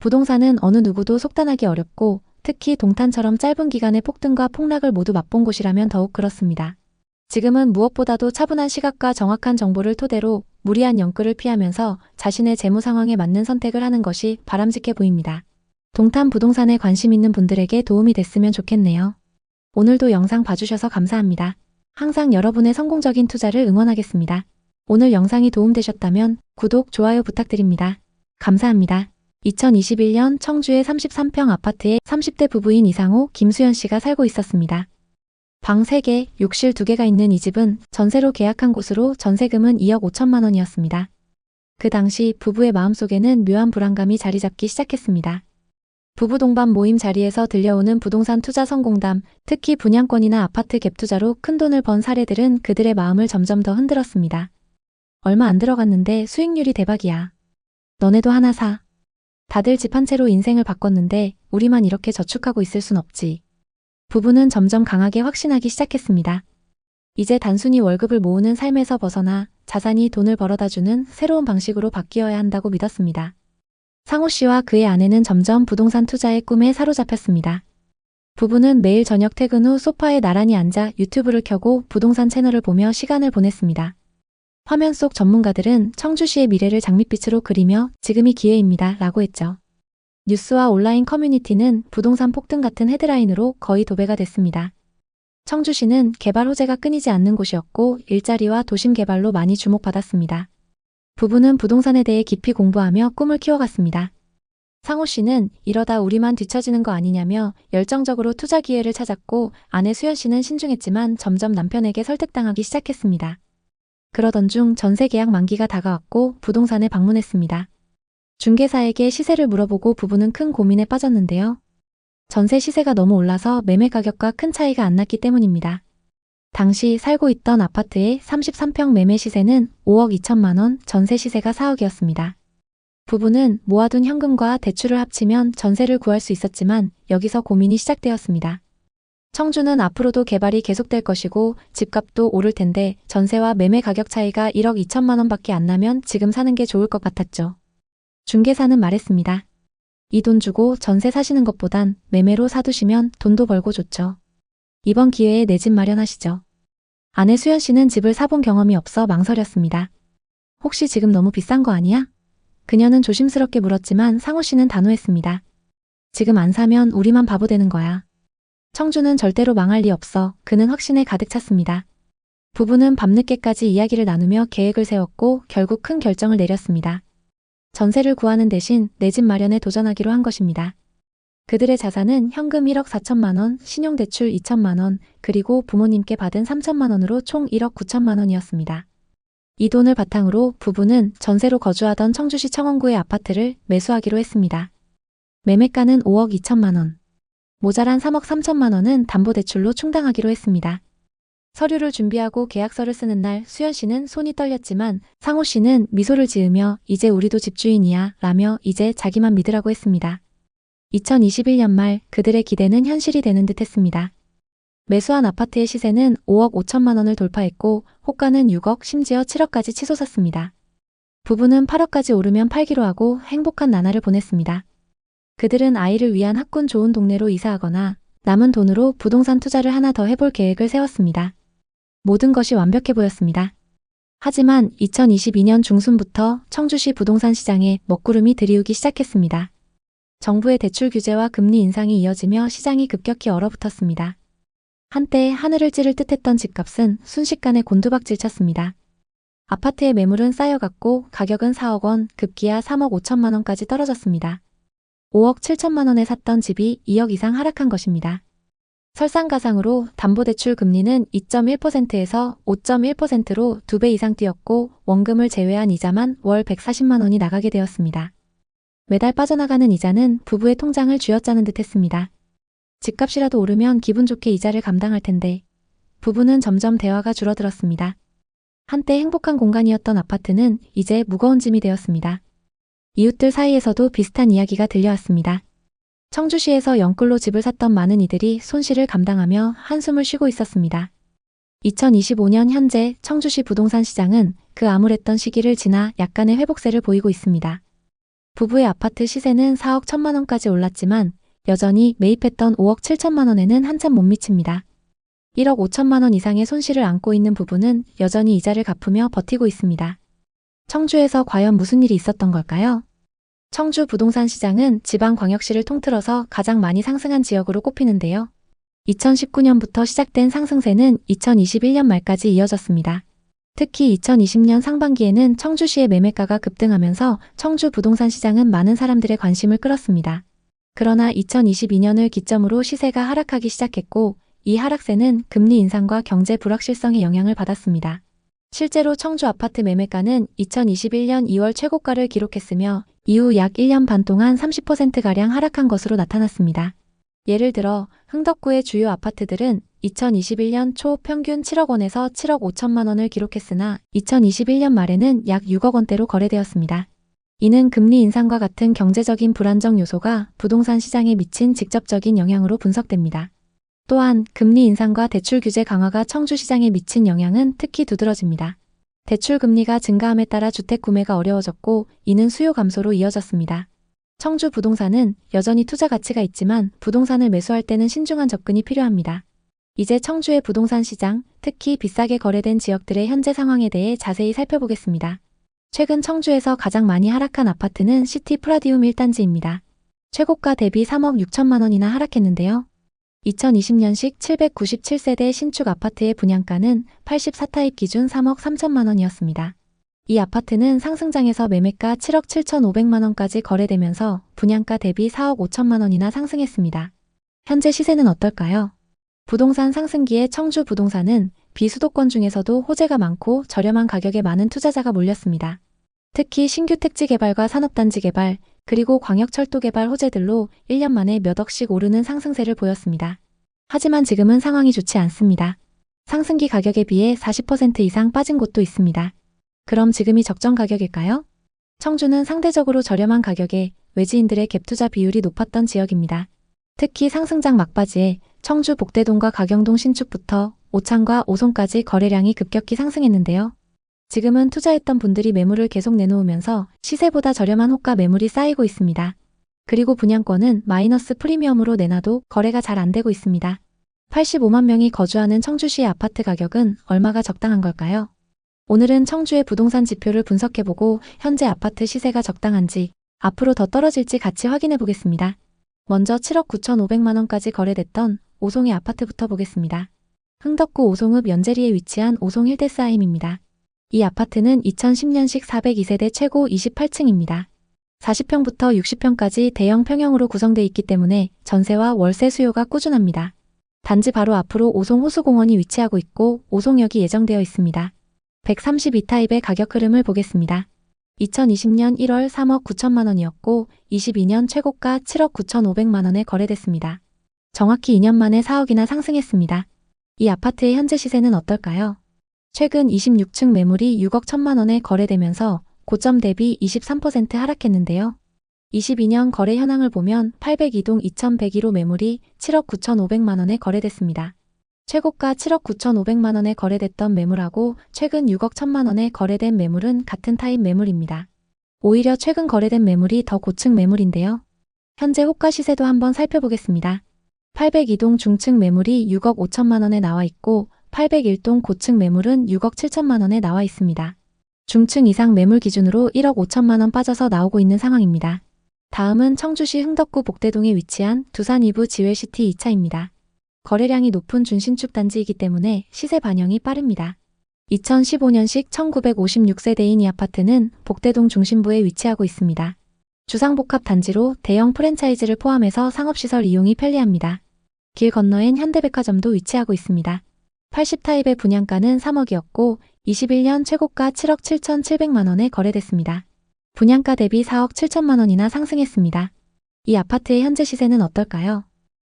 부동산은 어느 누구도 속단하기 어렵고 특히 동탄처럼 짧은 기간의 폭등과 폭락을 모두 맛본 곳이라면 더욱 그렇습니다. 지금은 무엇보다도 차분한 시각과 정확한 정보를 토대로 무리한 영끌을 피하면서 자신의 재무 상황에 맞는 선택을 하는 것이 바람직해 보입니다. 동탄 부동산에 관심 있는 분들에게 도움이 됐으면 좋겠네요. 오늘도 영상 봐주셔서 감사합니다. 항상 여러분의 성공적인 투자를 응원하겠습니다. 오늘 영상이 도움되셨다면 구독, 좋아요 부탁드립니다. 감사합니다. 2021년 청주의 33평 아파트에 30대 부부인 이상호, 김수연 씨가 살고 있었습니다. 방 3개, 욕실 2개가 있는 이 집은 전세로 계약한 곳으로 전세금은 2억 5천만 원이었습니다. 그 당시 부부의 마음속에는 묘한 불안감이 자리 잡기 시작했습니다. 부부 동반 모임 자리에서 들려오는 부동산 투자 성공담, 특히 분양권이나 아파트 갭 투자로 큰돈을 번 사례들은 그들의 마음을 점점 더 흔들었습니다. 얼마 안 들어갔는데 수익률이 대박이야. 너네도 하나 사. 다들 집 한 채로 인생을 바꿨는데 우리만 이렇게 저축하고 있을 순 없지. 부부는 점점 강하게 확신하기 시작했습니다. 이제 단순히 월급을 모으는 삶에서 벗어나 자산이 돈을 벌어다주는 새로운 방식으로 바뀌어야 한다고 믿었습니다. 상호 씨와 그의 아내는 점점 부동산 투자의 꿈에 사로잡혔습니다. 부부는 매일 저녁 퇴근 후 소파에 나란히 앉아 유튜브를 켜고 부동산 채널을 보며 시간을 보냈습니다. 화면 속 전문가들은 청주시의 미래를 장밋빛으로 그리며 지금이 기회입니다 라고 했죠. 뉴스와 온라인 커뮤니티는 부동산 폭등 같은 헤드라인으로 거의 도배가 됐습니다. 청주시는 개발 호재가 끊이지 않는 곳이었고 일자리와 도심 개발로 많이 주목받았습니다. 부부는 부동산에 대해 깊이 공부하며 꿈을 키워갔습니다. 상호 씨는 이러다 우리만 뒤처지는 거 아니냐며 열정적으로 투자 기회를 찾았고 아내 수연 씨는 신중했지만 점점 남편에게 설득당하기 시작했습니다. 그러던 중 전세 계약 만기가 다가왔고 부동산에 방문했습니다. 중개사에게 시세를 물어보고 부부는 큰 고민에 빠졌는데요. 전세 시세가 너무 올라서 매매 가격과 큰 차이가 안 났기 때문입니다. 당시 살고 있던 아파트의 33평 매매 시세는 5억 2천만 원, 전세 시세가 4억이었습니다. 부부는 모아둔 현금과 대출을 합치면 전세를 구할 수 있었지만 여기서 고민이 시작되었습니다. 청주는 앞으로도 개발이 계속될 것이고 집값도 오를 텐데 전세와 매매 가격 차이가 1억 2천만 원밖에 안 나면 지금 사는 게 좋을 것 같았죠. 중개사는 말했습니다. 이 돈 주고 전세 사시는 것보단 매매로 사두시면 돈도 벌고 좋죠. 이번 기회에 내 집 마련하시죠. 아내 수연 씨는 집을 사본 경험이 없어 망설였습니다. 혹시 지금 너무 비싼 거 아니야? 그녀는 조심스럽게 물었지만 상호 씨는 단호했습니다. 지금 안 사면 우리만 바보 되는 거야. 청주는 절대로 망할 리 없어. 그는 확신에 가득 찼습니다. 부부는 밤늦게까지 이야기를 나누며 계획을 세웠고 결국 큰 결정을 내렸습니다. 전세를 구하는 대신 내 집 마련에 도전하기로 한 것입니다. 그들의 자산은 현금 1억 4천만 원, 신용대출 2천만 원, 그리고 부모님께 받은 3천만 원으로 총 1억 9천만 원이었습니다. 이 돈을 바탕으로 부부는 전세로 거주하던 청주시 청원구의 아파트를 매수하기로 했습니다. 매매가는 5억 2천만 원. 모자란 3억 3천만 원은 담보대출로 충당하기로 했습니다. 서류를 준비하고 계약서를 쓰는 날 수연 씨는 손이 떨렸지만 상호 씨는 미소를 지으며 이제 우리도 집주인이야 라며 이제 자기만 믿으라고 했습니다. 2021년 말 그들의 기대는 현실이 되는 듯 했습니다. 매수한 아파트의 시세는 5억 5천만 원을 돌파했고 호가는 6억 심지어 7억까지 치솟았습니다. 부부는 8억까지 오르면 팔기로 하고 행복한 나날을 보냈습니다. 그들은 아이를 위한 학군 좋은 동네로 이사하거나 남은 돈으로 부동산 투자를 하나 더 해볼 계획을 세웠습니다. 모든 것이 완벽해 보였습니다. 하지만 2022년 중순부터 청주시 부동산 시장에 먹구름이 들이우기 시작했습니다. 정부의 대출 규제와 금리 인상이 이어지며 시장이 급격히 얼어붙었습니다. 한때 하늘을 찌를 듯했던 집값은 순식간에 곤두박질 쳤습니다. 아파트의 매물은 쌓여갔고 가격은 4억 원, 급기야 3억 5천만 원까지 떨어졌습니다. 5억 7천만 원에 샀던 집이 2억 이상 하락한 것입니다. 설상가상으로 담보대출 금리는 2.1%에서 5.1%로 2배 이상 뛰었고 원금을 제외한 이자만 월 140만 원이 나가게 되었습니다. 매달 빠져나가는 이자는 부부의 통장을 쥐어짜는 듯 했습니다. 집값이라도 오르면 기분 좋게 이자를 감당할 텐데 부부는 점점 대화가 줄어들었습니다. 한때 행복한 공간이었던 아파트는 이제 무거운 짐이 되었습니다. 이웃들 사이에서도 비슷한 이야기가 들려왔습니다. 청주시에서 영끌로 집을 샀던 많은 이들이 손실을 감당하며 한숨을 쉬고 있었습니다. 2025년 현재 청주시 부동산 시장은 그 암울했던 시기를 지나 약간의 회복세를 보이고 있습니다. 부부의 아파트 시세는 4억 1천만 원까지 올랐지만 여전히 매입했던 5억 7천만 원에는 한참 못 미칩니다. 1억 5천만 원 이상의 손실을 안고 있는 부부는 여전히 이자를 갚으며 버티고 있습니다. 청주에서 과연 무슨 일이 있었던 걸까요? 청주 부동산 시장은 지방광역시를 통틀어서 가장 많이 상승한 지역으로 꼽히는데요. 2019년부터 시작된 상승세는 2021년 말까지 이어졌습니다. 특히 2020년 상반기에는 청주시의 매매가가 급등하면서 청주 부동산 시장은 많은 사람들의 관심을 끌었습니다. 그러나 2022년을 기점으로 시세가 하락하기 시작했고 이 하락세는 금리 인상과 경제 불확실성의 영향을 받았습니다. 실제로 청주 아파트 매매가는 2021년 2월 최고가를 기록했으며 이후 약 1년 반 동안 30%가량 하락한 것으로 나타났습니다. 예를 들어 흥덕구의 주요 아파트들은 2021년 초 평균 7억 원에서 7억 5천만 원을 기록했으나 2021년 말에는 약 6억 원대로 거래되었습니다. 이는 금리 인상과 같은 경제적인 불안정 요소가 부동산 시장에 미친 직접적인 영향으로 분석됩니다. 또한 금리 인상과 대출 규제 강화가 청주 시장에 미친 영향은 특히 두드러집니다. 대출 금리가 증가함에 따라 주택 구매가 어려워졌고 이는 수요 감소로 이어졌습니다. 청주 부동산은 여전히 투자 가치가 있지만 부동산을 매수할 때는 신중한 접근이 필요합니다. 이제 청주의 부동산 시장, 특히 비싸게 거래된 지역들의 현재 상황에 대해 자세히 살펴보겠습니다. 최근 청주에서 가장 많이 하락한 아파트는 시티 프라디움 1단지입니다. 최고가 대비 3억 6천만 원이나 하락했는데요. 2020년식 797세대 신축 아파트의 분양가는 84타입 기준 3억 3천만 원이었습니다. 이 아파트는 상승장에서 매매가 7억 7천5백만 원까지 거래되면서 분양가 대비 4억 5천만 원이나 상승했습니다. 현재 시세는 어떨까요? 부동산 상승기에 청주 부동산은 비수도권 중에서도 호재가 많고 저렴한 가격에 많은 투자자가 몰렸습니다. 특히 신규 택지 개발과 산업단지 개발, 그리고 광역철도 개발 호재들로 1년 만에 몇 억씩 오르는 상승세를 보였습니다. 하지만 지금은 상황이 좋지 않습니다. 상승기 가격에 비해 40% 이상 빠진 곳도 있습니다. 그럼 지금이 적정 가격일까요? 청주는 상대적으로 저렴한 가격에 외지인들의 갭투자 비율이 높았던 지역입니다. 특히 상승장 막바지에 청주 복대동과 가경동 신축부터 오창과 오송까지 거래량이 급격히 상승했는데요. 지금은 투자했던 분들이 매물을 계속 내놓으면서 시세보다 저렴한 호가 매물이 쌓이고 있습니다. 그리고 분양권은 마이너스 프리미엄으로 내놔도 거래가 잘 안 되고 있습니다. 85만 명이 거주하는 청주시의 아파트 가격은 얼마가 적당한 걸까요? 오늘은 청주의 부동산 지표를 분석해보고 현재 아파트 시세가 적당한지 앞으로 더 떨어질지 같이 확인해 보겠습니다. 먼저 7억 9천5백만 원까지 거래됐던 오송의 아파트부터 보겠습니다. 흥덕구 오송읍 연재리에 위치한 오송 1대4임입니다. 이 아파트는 2010년식 402세대 최고 28층입니다. 40평부터 60평까지 대형 평형으로 구성되어 있기 때문에 전세와 월세 수요가 꾸준합니다. 단지 바로 앞으로 오송 호수공원이 위치하고 있고 오송역이 예정되어 있습니다. 132타입의 가격 흐름을 보겠습니다. 2020년 1월 3억 9천만 원이었고 22년 최고가 7억 9천5백만 원에 거래됐습니다. 정확히 2년 만에 4억이나 상승했습니다. 이 아파트의 현재 시세는 어떨까요? 최근 26층 매물이 6억 1천만 원에 거래되면서 고점 대비 23% 하락했는데요. 22년 거래 현황을 보면 802동 2101호 매물이 7억 9천5백만 원에 거래됐습니다. 최고가 7억 9천5백만 원에 거래됐던 매물하고 최근 6억 1천만 원에 거래된 매물은 같은 타입 매물입니다. 오히려 최근 거래된 매물이 더 고층 매물인데요. 현재 호가 시세도 한번 살펴보겠습니다. 802동 중층 매물이 6억 5천만 원에 나와 있고 801동 고층 매물은 6억 7천만 원에 나와 있습니다. 중층 이상 매물 기준으로 1억 5천만 원 빠져서 나오고 있는 상황입니다. 다음은 청주시 흥덕구 복대동에 위치한 두산 이부 지웰시티 2차입니다. 거래량이 높은 준신축 단지이기 때문에 시세 반영이 빠릅니다. 2015년식 1956세대인 이 아파트는 복대동 중심부에 위치하고 있습니다. 주상복합 단지로 대형 프랜차이즈를 포함해서 상업시설 이용이 편리합니다. 길 건너엔 현대백화점도 위치하고 있습니다. 80타입의 분양가는 3억이었고 21년 최고가 7억 7천7백만 원에 거래됐습니다. 분양가 대비 4억 7천만 원이나 상승했습니다. 이 아파트의 현재 시세는 어떨까요?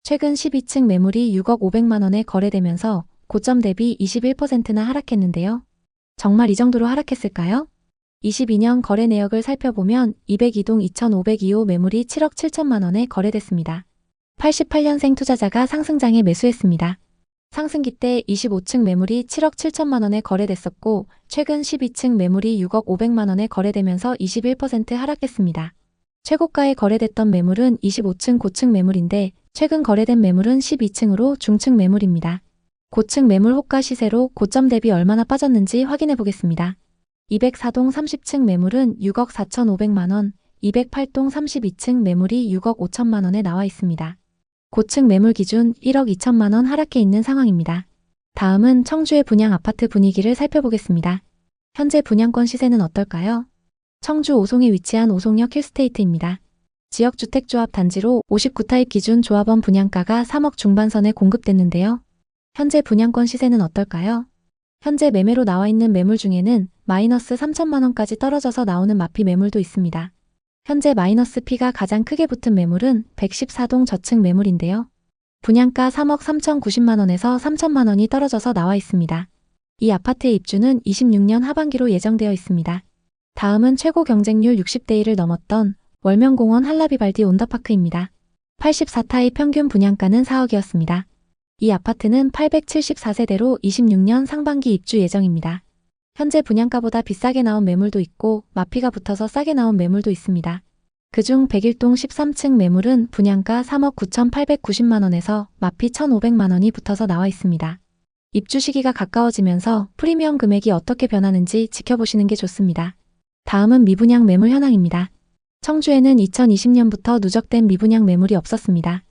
최근 12층 매물이 6억 5백만 원에 거래되면서 고점 대비 21%나 하락했는데요. 정말 이 정도로 하락했을까요? 22년 거래 내역을 살펴보면 202동 2502호 매물이 7억 7천만 원에 거래됐습니다. 88년생 투자자가 상승장에 매수했습니다. 상승기 때 25층 매물이 7억 7천만 원에 거래됐었고 최근 12층 매물이 6억 500만 원에 거래되면서 21% 하락했습니다. 최고가에 거래됐던 매물은 25층 고층 매물인데 최근 거래된 매물은 12층으로 중층 매물입니다. 고층 매물 호가 시세로 고점 대비 얼마나 빠졌는지 확인해 보겠습니다. 204동 30층 매물은 6억 4,500만 원, 208동 32층 매물이 6억 5천만 원에 나와 있습니다. 고층 매물 기준 1억 2천만 원 하락해 있는 상황입니다. 다음은 청주의 분양 아파트 분위기를 살펴보겠습니다. 현재 분양권 시세는 어떨까요? 청주 오송에 위치한 오송역 힐스테이트입니다. 지역주택조합 단지로 59타입 기준 조합원 분양가가 3억 중반선에 공급됐는데요. 현재 분양권 시세는 어떨까요? 현재 매매로 나와 있는 매물 중에는 마이너스 3천만 원까지 떨어져서 나오는 마피 매물도 있습니다. 현재 마이너스 P가 가장 크게 붙은 매물은 114동 저층 매물인데요. 분양가 3억 3,090만 원에서 3천만 원이 떨어져서 나와 있습니다. 이 아파트의 입주는 26년 하반기로 예정되어 있습니다. 다음은 최고 경쟁률 60대 1을 넘었던 월명공원 한라비발디 온더파크입니다. 84타입 평균 분양가는 4억이었습니다. 이 아파트는 874세대로 26년 상반기 입주 예정입니다. 현재 분양가보다 비싸게 나온 매물도 있고 마피가 붙어서 싸게 나온 매물도 있습니다. 그중 101동 13층 매물은 분양가 3억 9,890만 원에서 마피 1,500만 원이 붙어서 나와 있습니다. 입주 시기가 가까워지면서 프리미엄 금액이 어떻게 변하는지 지켜보시는 게 좋습니다. 다음은 미분양 매물 현황입니다. 청주에는 2020년부터 누적된 미분양 매물이 없었습니다.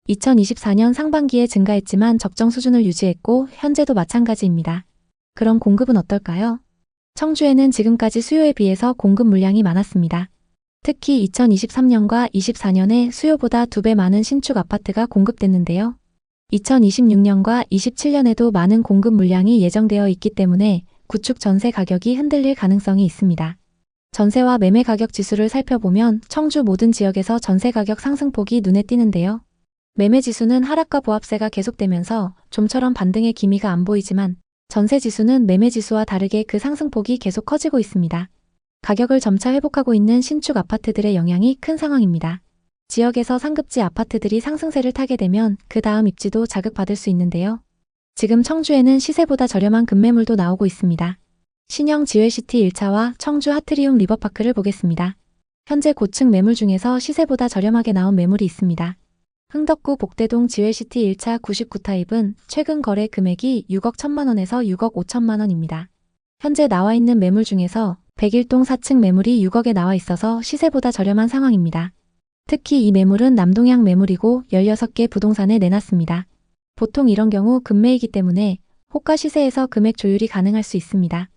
2024년 상반기에 증가했지만 적정 수준을 유지했고 현재도 마찬가지입니다. 그럼 공급은 어떨까요? 청주에는 지금까지 수요에 비해서 공급 물량이 많았습니다. 특히 2023년과 24년에 수요보다 2배 많은 신축 아파트가 공급됐는데요. 2026년과 27년에도 많은 공급 물량이 예정되어 있기 때문에 구축 전세 가격이 흔들릴 가능성이 있습니다. 전세와 매매 가격 지수를 살펴보면 청주 모든 지역에서 전세 가격 상승폭이 눈에 띄는데요. 매매 지수는 하락과 보합세가 계속되면서 좀처럼 반등의 기미가 안 보이지만 전세 지수는 매매 지수와 다르게 그 상승폭이 계속 커지고 있습니다. 가격을 점차 회복하고 있는 신축 아파트들의 영향이 큰 상황입니다. 지역에서 상급지 아파트들이 상승세를 타게 되면 그 다음 입지도 자극받을 수 있는데요. 지금 청주에는 시세보다 저렴한 급매물도 나오고 있습니다. 신형 지웰시티 1차와 청주 하트리움 리버파크를 보겠습니다. 현재 고층 매물 중에서 시세보다 저렴하게 나온 매물이 있습니다. 흥덕구 복대동 지웰시티 1차 99타입은 최근 거래 금액이 6억 1천만 원에서 6억 5천만 원입니다. 현재 나와 있는 매물 중에서 101동 4층 매물이 6억에 나와 있어서 시세보다 저렴한 상황입니다. 특히 이 매물은 남동향 매물이고 16개 부동산에 내놨습니다. 보통 이런 경우 급매이기 때문에 호가 시세에서 금액 조율이 가능할 수 있습니다.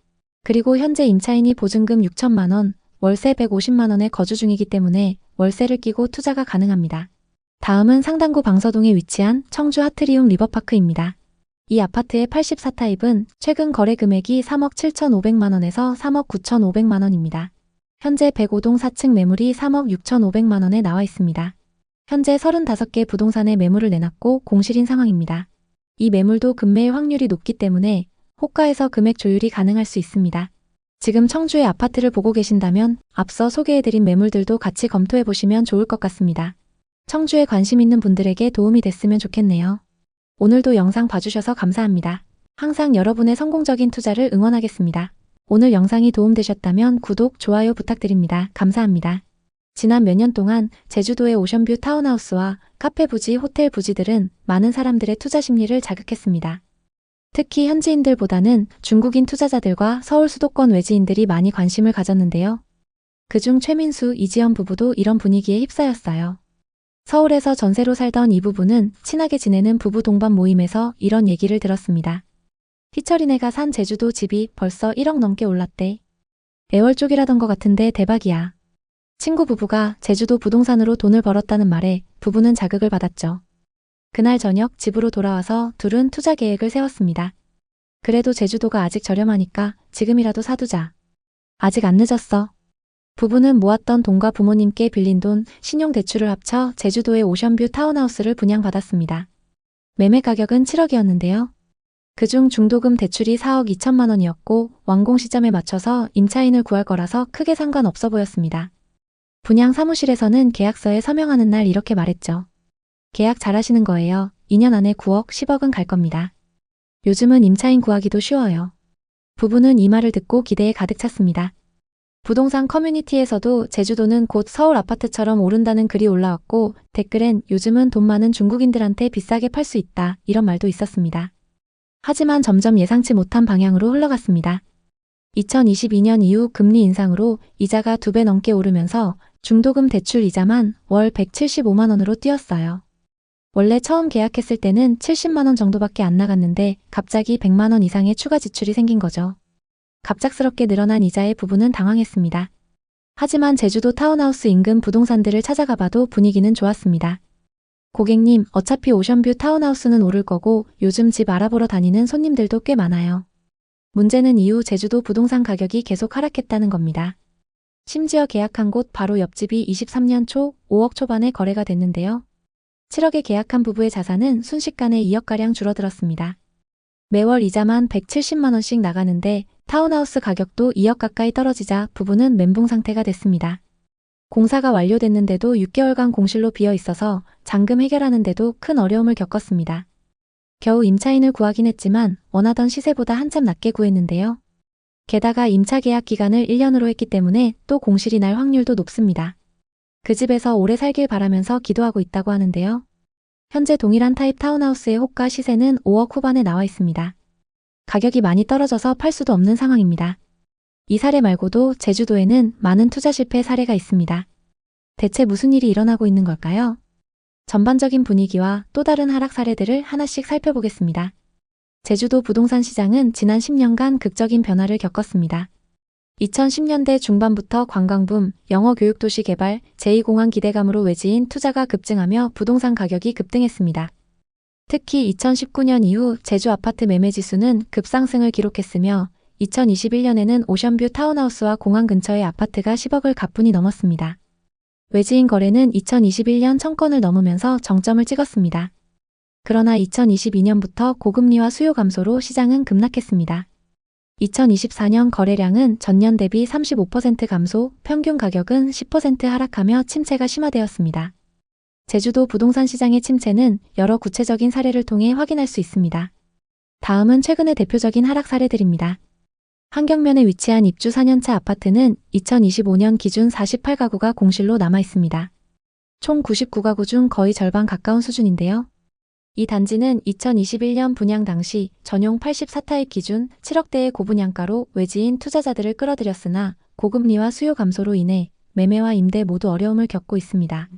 그리고 현재 임차인이 보증금 6천만 원, 월세 150만 원에 거주 중이기 때문에 월세를 끼고 투자가 가능합니다. 다음은 상당구 방서동에 위치한 청주 하트리움 리버파크입니다. 이 아파트의 84타입은 최근 거래 금액이 3억 7,500만 원에서 3억 9,500만 원입니다. 현재 105동 4층 매물이 3억 6,500만 원에 나와 있습니다. 현재 35개 부동산에 매물을 내놨고 공실인 상황입니다. 이 매물도 급매일 확률이 높기 때문에 호가에서 금액 조율이 가능할 수 있습니다. 지금 청주의 아파트를 보고 계신다면 앞서 소개해드린 매물들도 같이 검토해보시면 좋을 것 같습니다. 청주에 관심 있는 분들에게 도움이 됐으면 좋겠네요. 오늘도 영상 봐주셔서 감사합니다. 항상 여러분의 성공적인 투자를 응원하겠습니다. 오늘 영상이 도움되셨다면 구독, 좋아요 부탁드립니다. 감사합니다. 지난 몇 년 동안 제주도의 오션뷰 타운하우스와 카페 부지, 호텔 부지들은 많은 사람들의 투자 심리를 자극했습니다. 특히 현지인들보다는 중국인 투자자들과 서울 수도권 외지인들이 많이 관심을 가졌는데요. 그중 최민수, 이지연 부부도 이런 분위기에 휩싸였어요. 서울에서 전세로 살던 이 부부는 친하게 지내는 부부 동반 모임에서 이런 얘기를 들었습니다. 희철이네가 산 제주도 집이 벌써 1억 넘게 올랐대. 애월 쪽이라던 것 같은데 대박이야. 친구 부부가 제주도 부동산으로 돈을 벌었다는 말에 부부는 자극을 받았죠. 그날 저녁 집으로 돌아와서 둘은 투자 계획을 세웠습니다. 그래도 제주도가 아직 저렴하니까 지금이라도 사두자. 아직 안 늦었어. 부부는 모았던 돈과 부모님께 빌린 돈, 신용대출을 합쳐 제주도의 오션뷰 타운하우스를 분양받았습니다. 매매 가격은 7억이었는데요. 그중 중도금 대출이 4억 2천만 원이었고 완공 시점에 맞춰서 임차인을 구할 거라서 크게 상관없어 보였습니다. 분양 사무실에서는 계약서에 서명하는 날 이렇게 말했죠. 계약 잘하시는 거예요. 2년 안에 9억, 10억은 갈 겁니다. 요즘은 임차인 구하기도 쉬워요. 부부는 이 말을 듣고 기대에 가득 찼습니다. 부동산 커뮤니티에서도 제주도는 곧 서울 아파트처럼 오른다는 글이 올라왔고 댓글엔 요즘은 돈 많은 중국인들한테 비싸게 팔 수 있다 이런 말도 있었습니다. 하지만 점점 예상치 못한 방향으로 흘러갔습니다. 2022년 이후 금리 인상으로 이자가 2배 넘게 오르면서 중도금 대출 이자만 월 175만 원으로 뛰었어요. 원래 처음 계약했을 때는 70만 원 정도밖에 안 나갔는데 갑자기 100만 원 이상의 추가 지출이 생긴 거죠. 갑작스럽게 늘어난 이자에 부부는 당황했습니다. 하지만 제주도 타운하우스 인근 부동산들을 찾아가 봐도 분위기는 좋았습니다. 고객님, 어차피 오션뷰 타운하우스는 오를 거고 요즘 집 알아보러 다니는 손님들도 꽤 많아요. 문제는 이후 제주도 부동산 가격이 계속 하락했다는 겁니다. 심지어 계약한 곳 바로 옆집이 23년 초 5억 초반에 거래가 됐는데요. 7억에 계약한 부부의 자산은 순식간에 2억가량 줄어들었습니다. 매월 이자만 170만 원씩 나가는데 타운하우스 가격도 2억 가까이 떨어지자 부부는 멘붕 상태가 됐습니다. 공사가 완료됐는데도 6개월간 공실로 비어 있어서 잔금 해결하는데도 큰 어려움을 겪었습니다. 겨우 임차인을 구하긴 했지만 원하던 시세보다 한참 낮게 구했는데요. 게다가 임차 계약 기간을 1년으로 했기 때문에 또 공실이 날 확률도 높습니다. 그 집에서 오래 살길 바라면서 기도하고 있다고 하는데요. 현재 동일한 타입 타운하우스의 호가 시세는 5억 후반에 나와 있습니다. 가격이 많이 떨어져서 팔 수도 없는 상황입니다. 이 사례 말고도 제주도에는 많은 투자 실패 사례가 있습니다. 대체 무슨 일이 일어나고 있는 걸까요? 전반적인 분위기와 또 다른 하락 사례들을 하나씩 살펴보겠습니다. 제주도 부동산 시장은 지난 10년간 극적인 변화를 겪었습니다. 2010년대 중반부터 관광붐, 영어 교육도시 개발, 제2공항 기대감으로 외지인 투자가 급증하며 부동산 가격이 급등했습니다. 특히 2019년 이후 제주 아파트 매매 지수는 급상승을 기록했으며 2021년에는 오션뷰 타운하우스와 공항 근처의 아파트가 10억을 가뿐히 넘었습니다. 외지인 거래는 2021년 1000건을 넘으면서 정점을 찍었습니다. 그러나 2022년부터 고금리와 수요 감소로 시장은 급락했습니다. 2024년 거래량은 전년 대비 35% 감소, 평균 가격은 10% 하락하며 침체가 심화되었습니다. 제주도 부동산 시장의 침체는 여러 구체적인 사례를 통해 확인할 수 있습니다. 다음은 최근의 대표적인 하락 사례들입니다. 한경면에 위치한 입주 4년차 아파트는 2025년 기준 48가구가 공실로 남아 있습니다. 총 99가구 중 거의 절반 가까운 수준인데요. 이 단지는 2021년 분양 당시 전용 84타입 기준 7억대의 고분양가로 외지인 투자자들을 끌어들였으나 고금리와 수요 감소로 인해 매매와 임대 모두 어려움을 겪고 있습니다.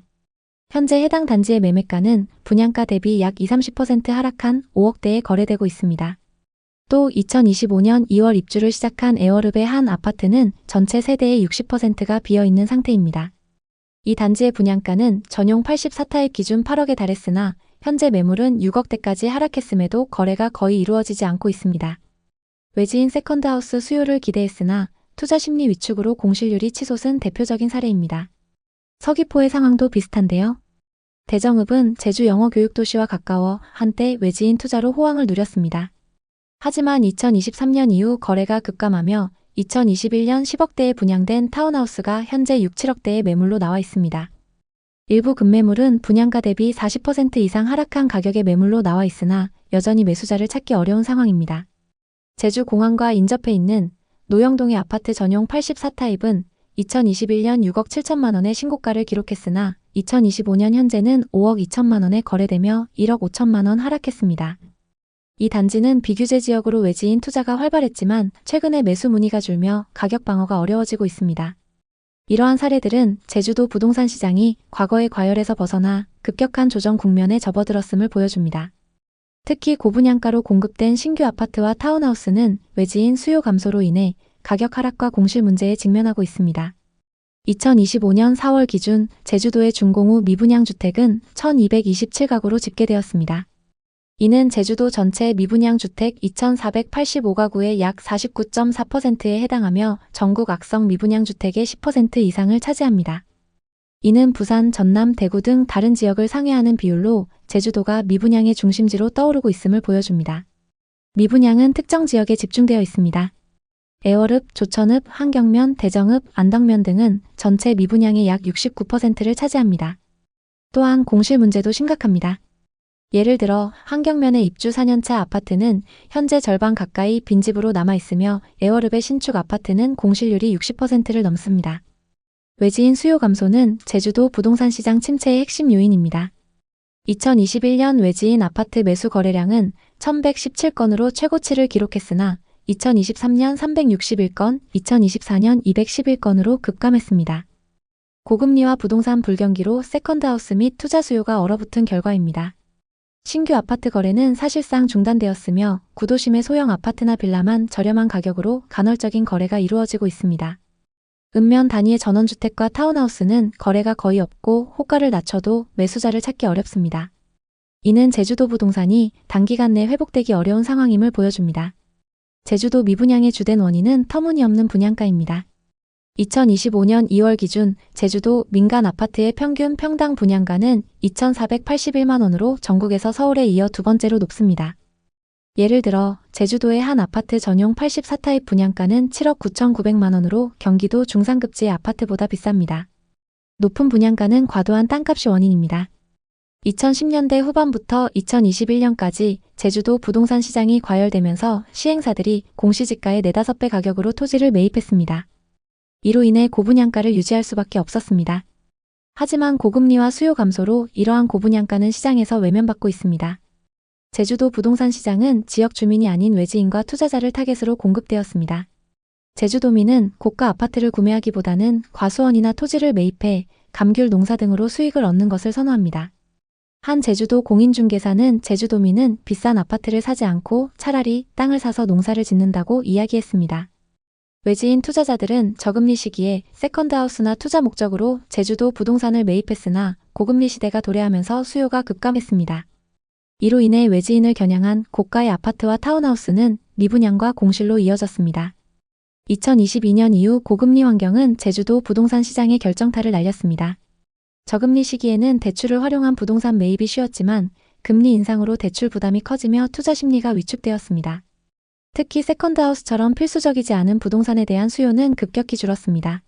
현재 해당 단지의 매매가는 분양가 대비 약 20-30% 하락한 5억대에 거래되고 있습니다. 또 2025년 2월 입주를 시작한 에어릅의 한 아파트는 전체 세대의 60%가 비어있는 상태입니다. 이 단지의 분양가는 전용 84타입 기준 8억에 달했으나 현재 매물은 6억대까지 하락했음에도 거래가 거의 이루어지지 않고 있습니다. 외지인 세컨드하우스 수요를 기대했으나 투자 심리 위축으로 공실률이 치솟은 대표적인 사례입니다. 서귀포의 상황도 비슷한데요. 대정읍은 제주 영어 교육도시와 가까워 한때 외지인 투자로 호황을 누렸습니다. 하지만 2023년 이후 거래가 급감하며 2021년 10억대에 분양된 타운하우스가 현재 6-7억대의 매물로 나와 있습니다. 일부 급매물은 분양가 대비 40% 이상 하락한 가격의 매물로 나와 있으나 여전히 매수자를 찾기 어려운 상황입니다. 제주 공항과 인접해 있는 노영동의 아파트 전용 84타입은 2021년 6억 7천만 원의 신고가를 기록했으나 2025년 현재는 5억 2천만 원에 거래되며 1억 5천만 원 하락했습니다. 이 단지는 비규제 지역으로 외지인 투자가 활발했지만 최근에 매수 문의가 줄며 가격 방어가 어려워지고 있습니다. 이러한 사례들은 제주도 부동산 시장이 과거의 과열에서 벗어나 급격한 조정 국면에 접어들었음을 보여줍니다. 특히 고분양가로 공급된 신규 아파트와 타운하우스는 외지인 수요 감소로 인해 가격 하락과 공실 문제에 직면하고 있습니다. 2025년 4월 기준 제주도의 준공후 미분양 주택은 1227가구로 집계되었습니다. 이는 제주도 전체 미분양 주택 2485가구의 약 49.4%에 해당하며 전국 악성 미분양 주택의 10% 이상을 차지합니다. 이는 부산, 전남, 대구 등 다른 지역을 상회하는 비율로 제주도가 미분양의 중심지로 떠오르고 있음을 보여줍니다. 미분양은 특정 지역에 집중되어 있습니다. 에어릅, 조천읍, 한경면, 대정읍, 안덕면 등은 전체 미분양의 약 69%를 차지합니다. 또한 공실 문제도 심각합니다. 예를 들어 환경면의 입주 4년차 아파트는 현재 절반 가까이 빈집으로 남아있으며 에어릅의 신축 아파트는 공실률이 60%를 넘습니다. 외지인 수요 감소는 제주도 부동산 시장 침체의 핵심 요인입니다. 2021년 외지인 아파트 매수 거래량은 1117건으로 최고치를 기록했으나 2023년 361건, 2024년 211건으로 급감했습니다. 고금리와 부동산 불경기로 세컨드하우스 및 투자 수요가 얼어붙은 결과입니다. 신규 아파트 거래는 사실상 중단되었으며 구도심의 소형 아파트나 빌라만 저렴한 가격으로 간헐적인 거래가 이루어지고 있습니다. 읍면 단위의 전원주택과 타운하우스는 거래가 거의 없고 호가를 낮춰도 매수자를 찾기 어렵습니다. 이는 제주도 부동산이 단기간 내 회복되기 어려운 상황임을 보여줍니다. 제주도 미분양의 주된 원인은 터무니없는 분양가입니다. 2025년 2월 기준 제주도 민간 아파트의 평균 평당 분양가는 2,481만 원으로 전국에서 서울에 이어 두 번째로 높습니다. 예를 들어 제주도의 한 아파트 전용 84타입 분양가는 7억 9,900만 원으로 경기도 중상급지의 아파트보다 비쌉니다. 높은 분양가는 과도한 땅값이 원인입니다. 2010년대 후반부터 2021년까지 제주도 부동산 시장이 과열되면서 시행사들이 공시지가의 4-5배 가격으로 토지를 매입했습니다. 이로 인해 고분양가를 유지할 수밖에 없었습니다. 하지만 고금리와 수요 감소로 이러한 고분양가는 시장에서 외면받고 있습니다. 제주도 부동산 시장은 지역 주민이 아닌 외지인과 투자자를 타겟으로 공급되었습니다. 제주도민은 고가 아파트를 구매하기보다는 과수원이나 토지를 매입해 감귤 농사 등으로 수익을 얻는 것을 선호합니다. 한 제주도 공인중개사는 제주도민은 비싼 아파트를 사지 않고 차라리 땅을 사서 농사를 짓는다고 이야기했습니다. 외지인 투자자들은 저금리 시기에 세컨드하우스나 투자 목적으로 제주도 부동산을 매입했으나 고금리 시대가 도래하면서 수요가 급감했습니다. 이로 인해 외지인을 겨냥한 고가의 아파트와 타운하우스는 미분양과 공실로 이어졌습니다. 2022년 이후 고금리 환경은 제주도 부동산 시장에 결정타를 날렸습니다. 저금리 시기에는 대출을 활용한 부동산 매입이 쉬웠지만 금리 인상으로 대출 부담이 커지며 투자 심리가 위축되었습니다. 특히 세컨드하우스처럼 필수적이지 않은 부동산에 대한 수요는 급격히 줄었습니다.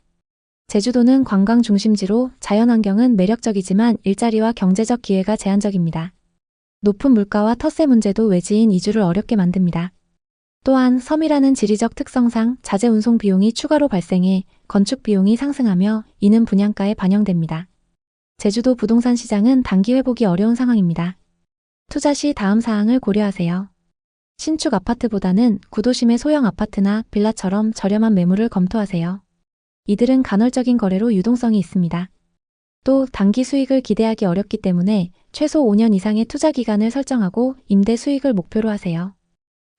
제주도는 관광 중심지로 자연환경은 매력적이지만 일자리와 경제적 기회가 제한적입니다. 높은 물가와 터세 문제도 외지인 이주를 어렵게 만듭니다. 또한 섬이라는 지리적 특성상 자재 운송 비용이 추가로 발생해 건축 비용이 상승하며 이는 분양가에 반영됩니다. 제주도 부동산 시장은 단기 회복이 어려운 상황입니다. 투자 시 다음 사항을 고려하세요. 신축 아파트보다는 구도심의 소형 아파트나 빌라처럼 저렴한 매물을 검토하세요. 이들은 간헐적인 거래로 유동성이 있습니다. 또 단기 수익을 기대하기 어렵기 때문에 최소 5년 이상의 투자 기간을 설정하고 임대 수익을 목표로 하세요.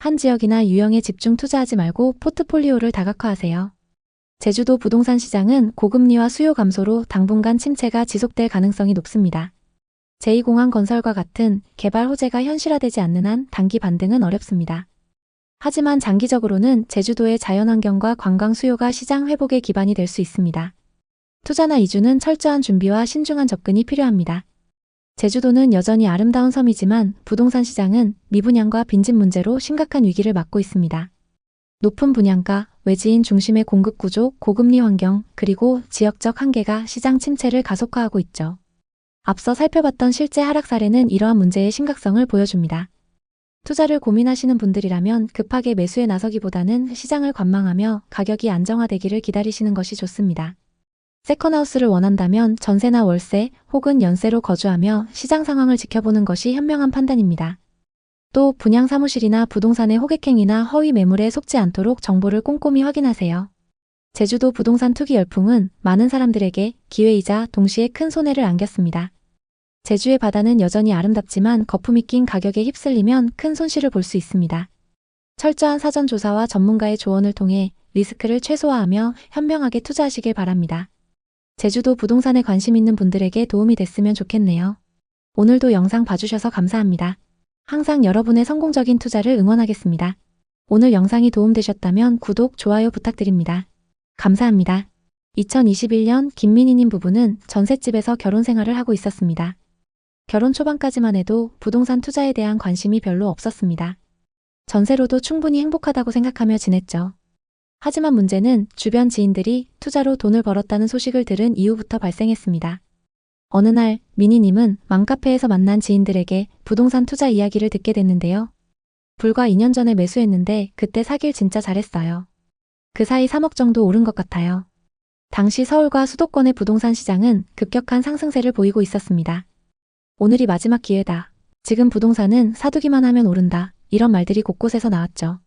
한 지역이나 유형에 집중 투자하지 말고 포트폴리오를 다각화하세요. 제주도 부동산 시장은 고금리와 수요 감소로 당분간 침체가 지속될 가능성이 높습니다. 제2공항 건설과 같은 개발 호재가 현실화되지 않는 한 단기 반등은 어렵습니다. 하지만 장기적으로는 제주도의 자연환경과 관광 수요가 시장 회복의 기반이 될 수 있습니다. 투자나 이주는 철저한 준비와 신중한 접근이 필요합니다. 제주도는 여전히 아름다운 섬이지만 부동산 시장은 미분양과 빈집 문제로 심각한 위기를 맞고 있습니다. 높은 분양가, 외지인 중심의 공급 구조, 고금리 환경, 그리고 지역적 한계가 시장 침체를 가속화하고 있죠. 앞서 살펴봤던 실제 하락 사례는 이러한 문제의 심각성을 보여줍니다. 투자를 고민하시는 분들이라면 급하게 매수에 나서기보다는 시장을 관망하며 가격이 안정화되기를 기다리시는 것이 좋습니다. 세컨하우스를 원한다면 전세나 월세 혹은 연세로 거주하며 시장 상황을 지켜보는 것이 현명한 판단입니다. 또 분양 사무실이나 부동산의 호객행위나 허위 매물에 속지 않도록 정보를 꼼꼼히 확인하세요. 제주도 부동산 투기 열풍은 많은 사람들에게 기회이자 동시에 큰 손해를 안겼습니다. 제주의 바다는 여전히 아름답지만 거품이 낀 가격에 휩쓸리면 큰 손실을 볼 수 있습니다. 철저한 사전 조사와 전문가의 조언을 통해 리스크를 최소화하며 현명하게 투자하시길 바랍니다. 제주도 부동산에 관심 있는 분들에게 도움이 됐으면 좋겠네요. 오늘도 영상 봐주셔서 감사합니다. 항상 여러분의 성공적인 투자를 응원하겠습니다. 오늘 영상이 도움되셨다면 구독, 좋아요 부탁드립니다. 감사합니다. 2021년 김민희님 부부는 전셋집에서 결혼 생활을 하고 있었습니다. 결혼 초반까지만 해도 부동산 투자에 대한 관심이 별로 없었습니다. 전세로도 충분히 행복하다고 생각하며 지냈죠. 하지만 문제는 주변 지인들이 투자로 돈을 벌었다는 소식을 들은 이후부터 발생했습니다. 어느 날 미니님은 맘카페에서 만난 지인들에게 부동산 투자 이야기를 듣게 됐는데요. 불과 2년 전에 매수했는데 그때 사길 진짜 잘했어요. 그 사이 3억 정도 오른 것 같아요. 당시 서울과 수도권의 부동산 시장은 급격한 상승세를 보이고 있었습니다. 오늘이 마지막 기회다. 지금 부동산은 사두기만 하면 오른다. 이런 말들이 곳곳에서 나왔죠.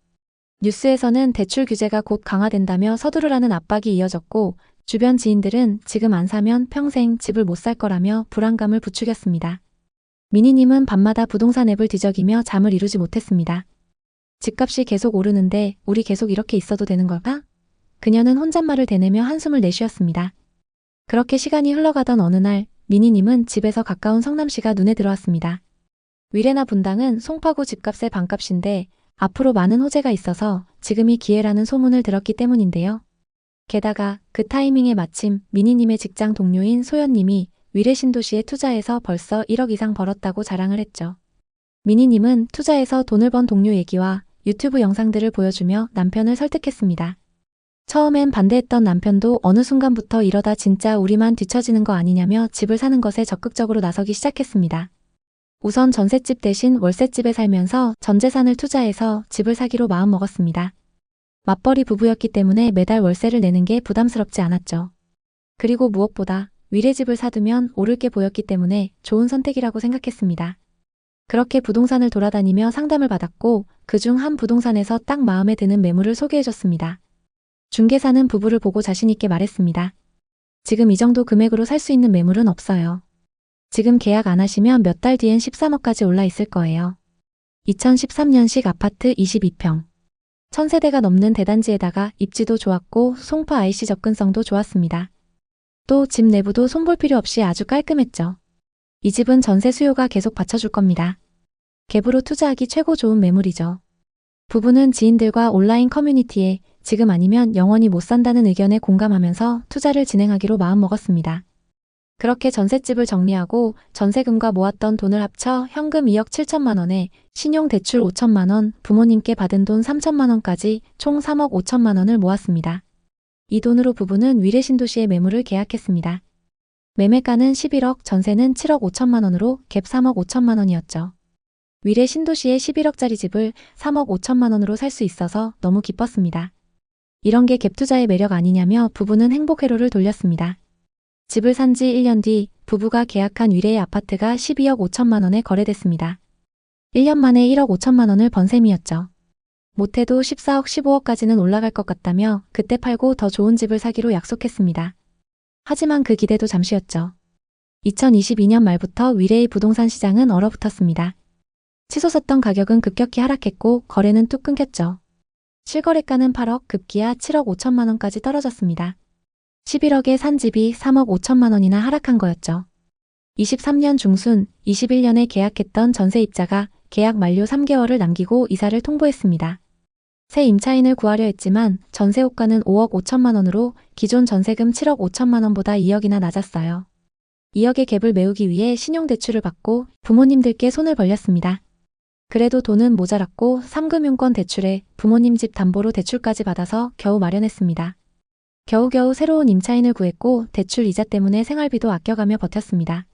뉴스에서는 대출 규제가 곧 강화된다며 서두르라는 압박이 이어졌고 주변 지인들은 지금 안 사면 평생 집을 못 살 거라며 불안감을 부추겼습니다. 미니님은 밤마다 부동산 앱을 뒤적이며 잠을 이루지 못했습니다. 집값이 계속 오르는데 우리 계속 이렇게 있어도 되는 걸까? 그녀는 혼잣말을 대내며 한숨을 내쉬었습니다. 그렇게 시간이 흘러가던 어느 날 미니님은 집에서 가까운 성남시가 눈에 들어왔습니다. 위례나 분당은 송파구 집값의 반값인데 앞으로 많은 호재가 있어서 지금이 기회라는 소문을 들었기 때문인데요. 게다가 그 타이밍에 마침 미니님의 직장 동료인 소연님이 위례 신도시에 투자해서 벌써 1억 이상 벌었다고 자랑을 했죠. 미니님은 투자해서 돈을 번 동료 얘기와 유튜브 영상들을 보여주며 남편을 설득했습니다. 처음엔 반대했던 남편도 어느 순간부터 이러다 진짜 우리만 뒤처지는 거 아니냐며 집을 사는 것에 적극적으로 나서기 시작했습니다. 우선 전셋집 대신 월세집에 살면서 전 재산을 투자해서 집을 사기로 마음먹었습니다. 맞벌이 부부였기 때문에 매달 월세를 내는 게 부담스럽지 않았죠. 그리고 무엇보다 위례집을 사두면 오를 게 보였기 때문에 좋은 선택이라고 생각했습니다. 그렇게 부동산을 돌아다니며 상담을 받았고 그중 한 부동산에서 딱 마음에 드는 매물을 소개해줬습니다. 중개사는 부부를 보고 자신있게 말했습니다. 지금 이 정도 금액으로 살 수 있는 매물은 없어요. 지금 계약 안 하시면 몇 달 뒤엔 13억까지 올라 있을 거예요. 2013년식 아파트 22평. 1000세대가 넘는 대단지에다가 입지도 좋았고 송파 IC 접근성도 좋았습니다. 또 집 내부도 손볼 필요 없이 아주 깔끔했죠. 이 집은 전세 수요가 계속 받쳐줄 겁니다. 갭으로 투자하기 최고 좋은 매물이죠. 부부는 지인들과 온라인 커뮤니티에 지금 아니면 영원히 못 산다는 의견에 공감하면서 투자를 진행하기로 마음먹었습니다. 그렇게 전셋집을 정리하고 전세금과 모았던 돈을 합쳐 현금 2억 7천만 원에 신용대출 5천만 원, 부모님께 받은 돈 3천만 원까지 총 3억 5천만 원을 모았습니다. 이 돈으로 부부는 위례 신도시의 매물을 계약했습니다. 매매가는 11억, 전세는 7억 5천만 원으로 갭 3억 5천만 원이었죠. 위례 신도시의 11억짜리 집을 3억 5천만 원으로 살 수 있어서 너무 기뻤습니다. 이런 게 갭 투자의 매력 아니냐며 부부는 행복 회로를 돌렸습니다. 집을 산 지 1년 뒤 부부가 계약한 위례의 아파트가 12억 5천만 원에 거래됐습니다. 1년 만에 1억 5천만 원을 번 셈이었죠. 못해도 14억 15억까지는 올라갈 것 같다며 그때 팔고 더 좋은 집을 사기로 약속했습니다. 하지만 그 기대도 잠시였죠. 2022년 말부터 위례의 부동산 시장은 얼어붙었습니다. 치솟았던 가격은 급격히 하락했고 거래는 뚝 끊겼죠. 실거래가는 8억, 급기야 7억 5천만 원까지 떨어졌습니다. 11억에 산 집이 3억 5천만 원이나 하락한 거였죠. 23년 중순 21년에 계약했던 전세입자가 계약 만료 3개월을 남기고 이사를 통보했습니다. 새 임차인을 구하려 했지만 전세호가는 5억 5천만 원으로 기존 전세금 7억 5천만 원보다 2억이나 낮았어요. 2억의 갭을 메우기 위해 신용대출을 받고 부모님들께 손을 벌렸습니다. 그래도 돈은 모자랐고 3금융권 대출에 부모님 집 담보로 대출까지 받아서 겨우 마련했습니다. 겨우겨우 새로운 임차인을 구했고 대출 이자 때문에 생활비도 아껴가며 버텼습니다.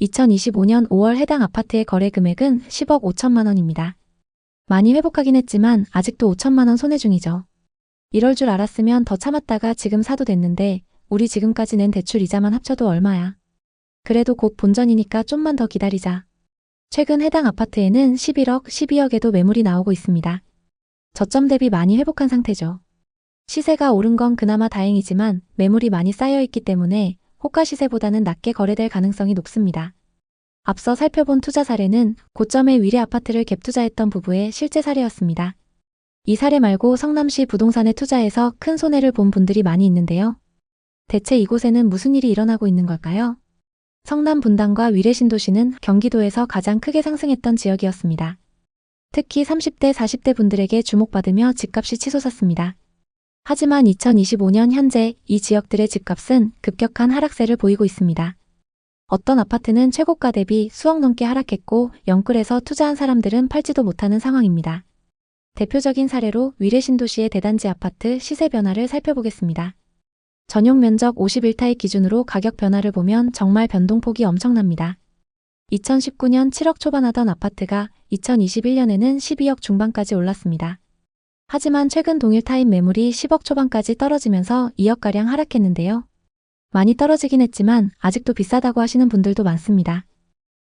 2025년 5월 해당 아파트의 거래 금액은 10억 5천만 원입니다. 많이 회복하긴 했지만 아직도 5천만 원 손해 중이죠. 이럴 줄 알았으면 더 참았다가 지금 사도 됐는데 우리 지금까지 낸 대출 이자만 합쳐도 얼마야. 그래도 곧 본전이니까 좀만 더 기다리자. 최근 해당 아파트에는 11억, 12억에도 매물이 나오고 있습니다. 저점 대비 많이 회복한 상태죠. 시세가 오른 건 그나마 다행이지만 매물이 많이 쌓여있기 때문에 호가 시세보다는 낮게 거래될 가능성이 높습니다. 앞서 살펴본 투자 사례는 고점의 위례 아파트를 갭 투자했던 부부의 실제 사례였습니다. 이 사례 말고 성남시 부동산에 투자해서 큰 손해를 본 분들이 많이 있는데요. 대체 이곳에는 무슨 일이 일어나고 있는 걸까요? 성남 분당과 위례 신도시는 경기도에서 가장 크게 상승했던 지역이었습니다. 특히 30대, 40대 분들에게 주목받으며 집값이 치솟았습니다. 하지만 2025년 현재 이 지역들의 집값은 급격한 하락세를 보이고 있습니다. 어떤 아파트는 최고가 대비 수억 넘게 하락했고 영끌에서 투자한 사람들은 팔지도 못하는 상황입니다. 대표적인 사례로 위례 신도시의 대단지 아파트 시세 변화를 살펴보겠습니다. 전용 면적 51타입 기준으로 가격 변화를 보면 정말 변동폭이 엄청납니다. 2019년 7억 초반하던 아파트가 2021년에는 12억 중반까지 올랐습니다. 하지만 최근 동일 타입 매물이 10억 초반까지 떨어지면서 2억가량 하락했는데요. 많이 떨어지긴 했지만 아직도 비싸다고 하시는 분들도 많습니다.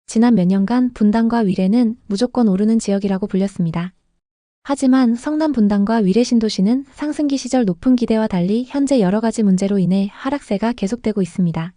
지난 몇 년간 분당과 위례는 무조건 오르는 지역이라고 불렸습니다. 하지만 성남 분당과 위례 신도시는 상승기 시절 높은 기대와 달리 현재 여러 가지 문제로 인해 하락세가 계속되고 있습니다.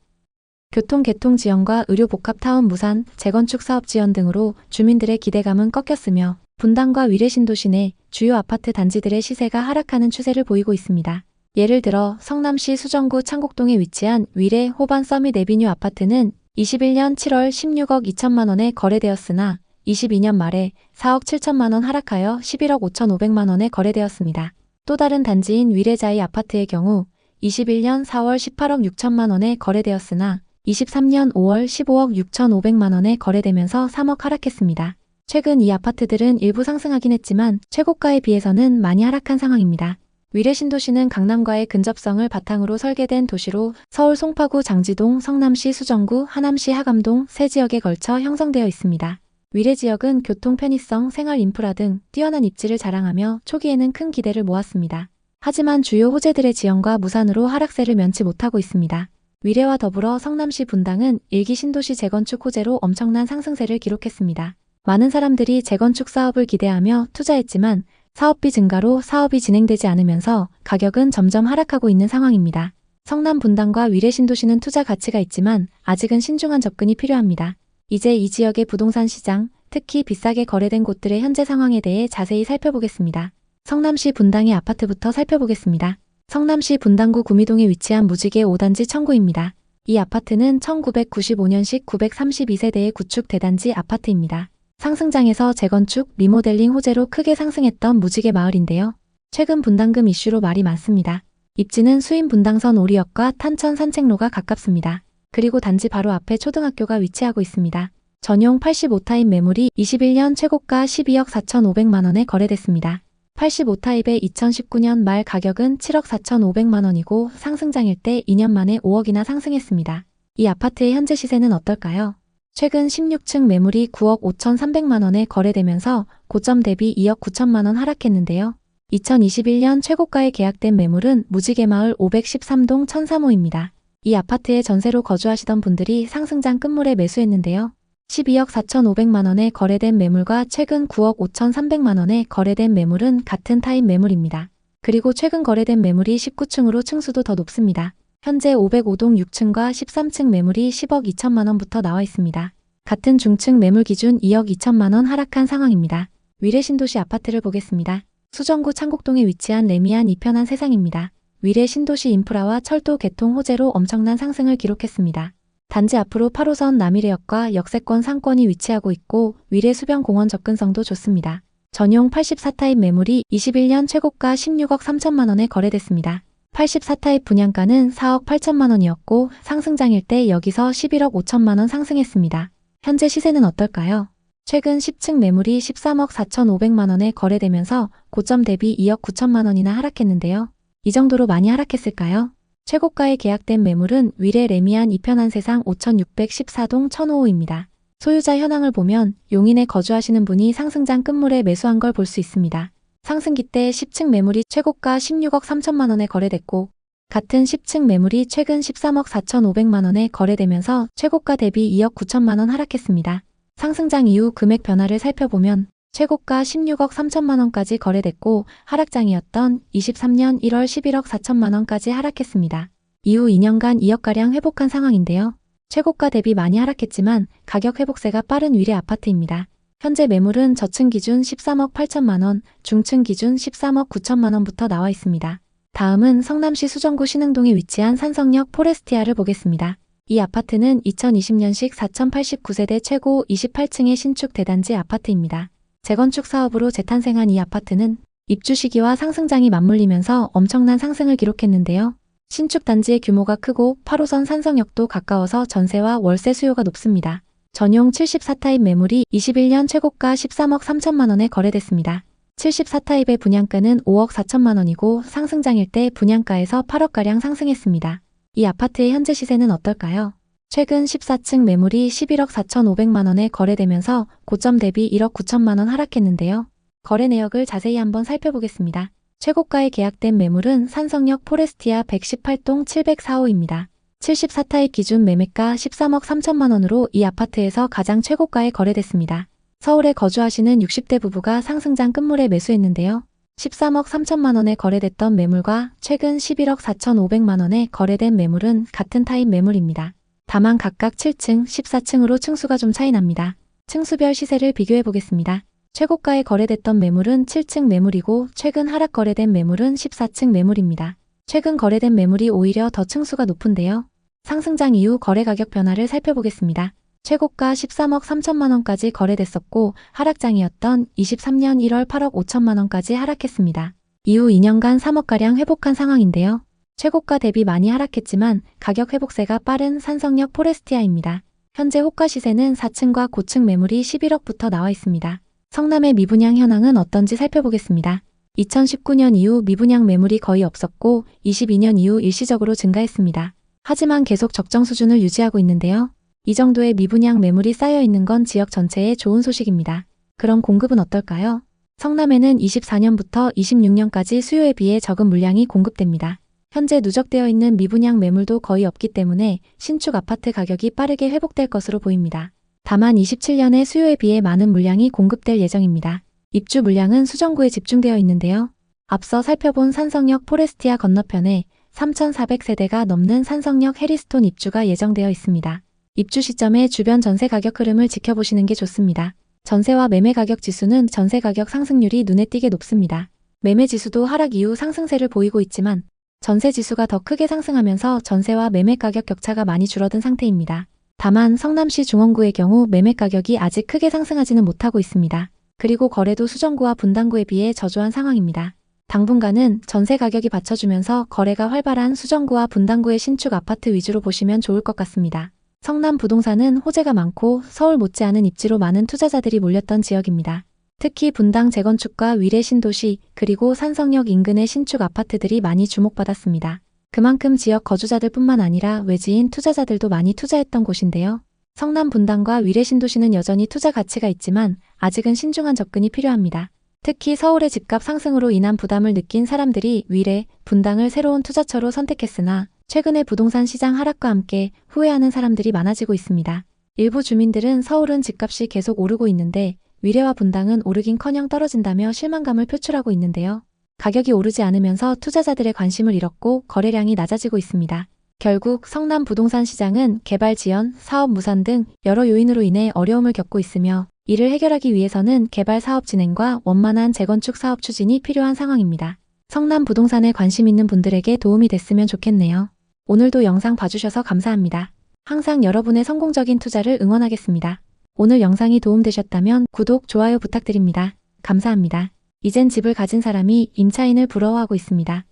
교통 개통 지연과 의료 복합 타운 무산, 재건축 사업 지연 등으로 주민들의 기대감은 꺾였으며 분당과 위례 신도시 내 주요 아파트 단지들의 시세가 하락하는 추세를 보이고 있습니다. 예를 들어 성남시 수정구 창곡동에 위치한 위례 호반 서밋 에비뉴 아파트는 21년 7월 16억 2천만 원에 거래되었으나 22년 말에 4억 7천만 원 하락하여 11억 5,500만 원에 거래되었습니다. 또 다른 단지인 위례자이 아파트의 경우 21년 4월 18억 6천만 원에 거래되었으나 23년 5월 15억 6,500만 원에 거래되면서 3억 하락했습니다. 최근 이 아파트들은 일부 상승하긴 했지만 최고가에 비해서는 많이 하락한 상황입니다. 위례 신도시는 강남과의 근접성을 바탕으로 설계된 도시로 서울 송파구 장지동, 성남시 수정구, 하남시 하감동 세 지역에 걸쳐 형성되어 있습니다. 위례 지역은 교통 편의성, 생활 인프라 등 뛰어난 입지를 자랑하며 초기에는 큰 기대를 모았습니다. 하지만 주요 호재들의 지연과 무산으로 하락세를 면치 못하고 있습니다. 위례와 더불어 성남시 분당은 일기 신도시 재건축 호재로 엄청난 상승세를 기록했습니다. 많은 사람들이 재건축 사업을 기대하며 투자했지만 사업비 증가로 사업이 진행되지 않으면서 가격은 점점 하락하고 있는 상황입니다. 성남 분당과 위례 신도시는 투자 가치가 있지만 아직은 신중한 접근이 필요합니다. 이제 이 지역의 부동산 시장, 특히 비싸게 거래된 곳들의 현재 상황에 대해 자세히 살펴보겠습니다. 성남시 분당의 아파트부터 살펴보겠습니다. 성남시 분당구 구미동에 위치한 무지개 5단지 청구입니다. 이 아파트는 1995년식 932세대의 구축 대단지 아파트입니다. 상승장에서 재건축, 리모델링 호재로 크게 상승했던 무지개 마을인데요. 최근 분당금 이슈로 말이 많습니다. 입지는 수인 분당선 오리역과 탄천 산책로가 가깝습니다. 그리고 단지 바로 앞에 초등학교가 위치하고 있습니다. 전용 85타입 매물이 21년 최고가 12억 4,500만 원에 거래됐습니다. 85타입의 2019년 말 가격은 7억 4,500만 원이고 상승장일 때 2년 만에 5억이나 상승했습니다. 이 아파트의 현재 시세는 어떨까요? 최근 16층 매물이 9억 5,300만 원에 거래되면서 고점 대비 2억 9천만 원 하락했는데요. 2021년 최고가에 계약된 매물은 무지개마을 513동 1003호입니다. 이 아파트에 전세로 거주하시던 분들이 상승장 끝물에 매수했는데요. 12억 4,500만 원에 거래된 매물과 최근 9억 5,300만 원에 거래된 매물은 같은 타입 매물입니다. 그리고 최근 거래된 매물이 19층으로 층수도 더 높습니다. 현재 505동 6층과 13층 매물이 10억 2천만 원부터 나와 있습니다. 같은 중층 매물 기준 2억 2천만 원 하락한 상황입니다. 위례 신도시 아파트를 보겠습니다. 수정구 창곡동에 위치한 레미안 이편한 세상입니다. 위례 신도시 인프라와 철도 개통 호재로 엄청난 상승을 기록했습니다. 단지 앞으로 8호선 남위례역과 역세권 상권이 위치하고 있고 위례 수변공원 접근성도 좋습니다. 전용 84타입 매물이 21년 최고가 16억 3천만 원에 거래됐습니다. 84타입 분양가는 4억 8천만 원이었고 상승장일 때 여기서 11억 5천만 원 상승했습니다. 현재 시세는 어떨까요? 최근 10층 매물이 13억 4,500만 원에 거래되면서 고점 대비 2억 9천만 원이나 하락했는데요. 이 정도로 많이 하락했을까요? 최고가에 계약된 매물은 위례 레미안 이편한 세상 5614동 1005호입니다. 소유자 현황을 보면 용인에 거주하시는 분이 상승장 끝물에 매수한 걸 볼 수 있습니다. 상승기 때 10층 매물이 최고가 16억 3천만 원에 거래됐고 같은 10층 매물이 최근 13억 4,500만 원에 거래되면서 최고가 대비 2억 9천만 원 하락했습니다. 상승장 이후 금액 변화를 살펴보면 최고가 16억 3천만 원까지 거래됐고 하락장이었던 23년 1월 11억 4천만 원까지 하락했습니다. 이후 2년간 2억가량 회복한 상황인데요. 최고가 대비 많이 하락했지만 가격 회복세가 빠른 위례 아파트입니다. 현재 매물은 저층 기준 13억 8천만 원, 중층 기준 13억 9천만 원부터 나와 있습니다. 다음은 성남시 수정구 신흥동에 위치한 산성역 포레스티아를 보겠습니다. 이 아파트는 2020년식 4,089세대 최고 28층의 신축 대단지 아파트입니다. 재건축 사업으로 재탄생한 이 아파트는 입주 시기와 상승장이 맞물리면서 엄청난 상승을 기록했는데요. 신축 단지의 규모가 크고 8호선 산성역도 가까워서 전세와 월세 수요가 높습니다. 전용 74타입 매물이 21년 최고가 13억 3천만 원에 거래됐습니다. 74타입의 분양가는 5억 4천만 원이고 상승장일 때 분양가에서 8억가량 상승했습니다. 이 아파트의 현재 시세는 어떨까요? 최근 14층 매물이 11억 4,500만 원에 거래되면서 고점 대비 1억 9천만 원 하락했는데요. 거래 내역을 자세히 한번 살펴보겠습니다. 최고가에 계약된 매물은 산성역 포레스티아 118동 704호입니다. 74타입 기준 매매가 13억 3천만 원으로 이 아파트에서 가장 최고가에 거래됐습니다. 서울에 거주하시는 60대 부부가 상승장 끝물에 매수했는데요. 13억 3천만 원에 거래됐던 매물과 최근 11억 4,500만 원에 거래된 매물은 같은 타입 매물입니다. 다만 각각 7층, 14층으로 층수가 좀 차이 납니다. 층수별 시세를 비교해 보겠습니다. 최고가에 거래됐던 매물은 7층 매물이고 최근 하락 거래된 매물은 14층 매물입니다. 최근 거래된 매물이 오히려 더 층수가 높은데요. 상승장 이후 거래 가격 변화를 살펴보겠습니다. 최고가 13억 3천만 원까지 거래됐었고 하락장이었던 23년 1월 8억 5천만 원까지 하락했습니다. 이후 2년간 3억가량 회복한 상황인데요. 최고가 대비 많이 하락했지만 가격 회복세가 빠른 산성역 포레스티아입니다. 현재 호가 시세는 4층과 고층 매물이 11억부터 나와 있습니다. 성남의 미분양 현황은 어떤지 살펴보겠습니다. 2019년 이후 미분양 매물이 거의 없었고 22년 이후 일시적으로 증가했습니다. 하지만 계속 적정 수준을 유지하고 있는데요. 이 정도의 미분양 매물이 쌓여 있는 건 지역 전체에 좋은 소식입니다. 그럼 공급은 어떨까요? 성남에는 24년부터 26년까지 수요에 비해 적은 물량이 공급됩니다. 현재 누적되어 있는 미분양 매물도 거의 없기 때문에 신축 아파트 가격이 빠르게 회복될 것으로 보입니다. 다만 27년에 수요에 비해 많은 물량이 공급될 예정입니다. 입주 물량은 수정구에 집중되어 있는데요. 앞서 살펴본 산성역 포레스티아 건너편에 3,400세대가 넘는 산성역 해리스톤 입주가 예정되어 있습니다. 입주 시점에 주변 전세 가격 흐름을 지켜보시는 게 좋습니다. 전세와 매매 가격 지수는 전세 가격 상승률이 눈에 띄게 높습니다. 매매 지수도 하락 이후 상승세를 보이고 있지만 전세 지수가 더 크게 상승하면서 전세와 매매 가격 격차가 많이 줄어든 상태입니다. 다만 성남시 중원구의 경우 매매 가격이 아직 크게 상승하지는 못하고 있습니다. 그리고 거래도 수정구와 분당구에 비해 저조한 상황입니다. 당분간은 전세 가격이 받쳐주면서 거래가 활발한 수정구와 분당구의 신축 아파트 위주로 보시면 좋을 것 같습니다. 성남 부동산은 호재가 많고 서울 못지않은 입지로 많은 투자자들이 몰렸던 지역입니다. 특히 분당 재건축과 위례 신도시 그리고 산성역 인근의 신축 아파트들이 많이 주목받았습니다. 그만큼 지역 거주자들 뿐만 아니라 외지인 투자자들도 많이 투자했던 곳인데요. 성남 분당과 위례 신도시는 여전히 투자 가치가 있지만 아직은 신중한 접근이 필요합니다. 특히 서울의 집값 상승으로 인한 부담을 느낀 사람들이 위례, 분당을 새로운 투자처로 선택했으나 최근의 부동산 시장 하락과 함께 후회하는 사람들이 많아지고 있습니다. 일부 주민들은 서울은 집값이 계속 오르고 있는데 위례와 분당은 오르긴커녕 떨어진다며 실망감을 표출하고 있는데요. 가격이 오르지 않으면서 투자자들의 관심을 잃었고 거래량이 낮아지고 있습니다. 결국 성남 부동산 시장은 개발 지연, 사업 무산 등 여러 요인으로 인해 어려움을 겪고 있으며 이를 해결하기 위해서는 개발 사업 진행과 원만한 재건축 사업 추진이 필요한 상황입니다. 성남 부동산에 관심 있는 분들에게 도움이 됐으면 좋겠네요. 오늘도 영상 봐주셔서 감사합니다. 항상 여러분의 성공적인 투자를 응원하겠습니다. 오늘 영상이 도움되셨다면 구독, 좋아요 부탁드립니다. 감사합니다. 이젠 집을 가진 사람이 임차인을 부러워하고 있습니다.